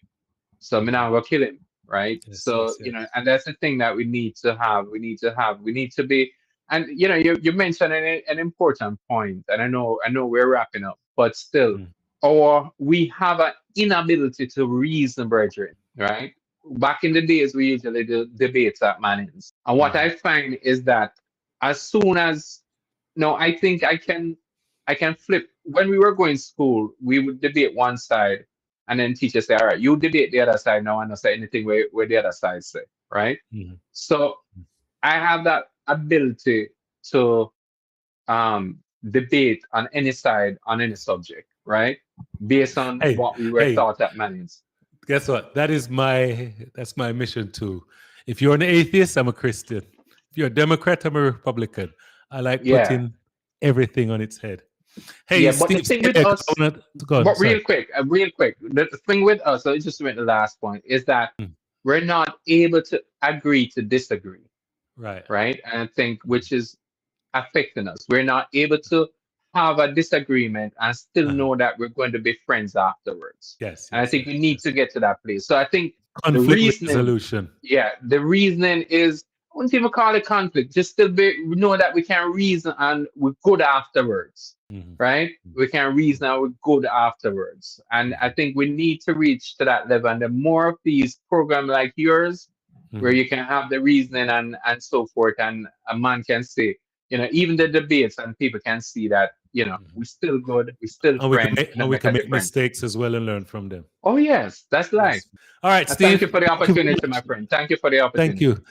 So me Hmm. now go kill him, right? Yes, So, yes, yes. and that's the thing that we need to have. We need to be, and you mentioned an important point, and I know we're wrapping up, but still, Mm. we have an inability to reason, brethren, right? Back in the days, we usually do debates at Mannings, and what Hmm. I find is that as soon as no, I think I can flip. When we were going to school, we would debate one side, and then teacher say, "All right, you debate the other side now, and not say anything where the other side say." Right. Hmm. So I have that ability to debate on any side on any subject, right? Based on Hey, what we were hey, taught at Mannings. guess what? That's my mission too. If you're an atheist, I'm a Christian. If you're a Democrat, I'm a Republican. I like Yeah, putting everything on its head. Hey, yeah. But the Steve, thing stay with there 'cause I us, want to go on. but Sorry. real quick, the thing with us, so just to make the last point, is that Mm. we're not able to agree to disagree, Right. right? And I think which is affecting us. We're not able to have a disagreement and still Uh-huh. know that we're going to be friends afterwards. Yes, And I yes, think yes, we need yes. to get to that place. So I think the Conflict reasoning, resolution. yeah, the reasoning is, I wouldn't even call it conflict, just still we know that we can reason and we're good afterwards, Hmm. right? We can reason and we're good afterwards. And I Hmm. think we need to reach to that level. And the more of these programs like yours, where Hmm. you can have the reasoning and so forth, and a man can say, even the debates, and people can see that, Hmm. we're still good, we're still And we can friends, make we and don't we make can a make difference. mistakes as well and learn from them. Oh yes, that's life. Yes. All right, And thank Steve. you for the Thank you very opportunity, my much. friend. Thank you for the Thank opportunity. you.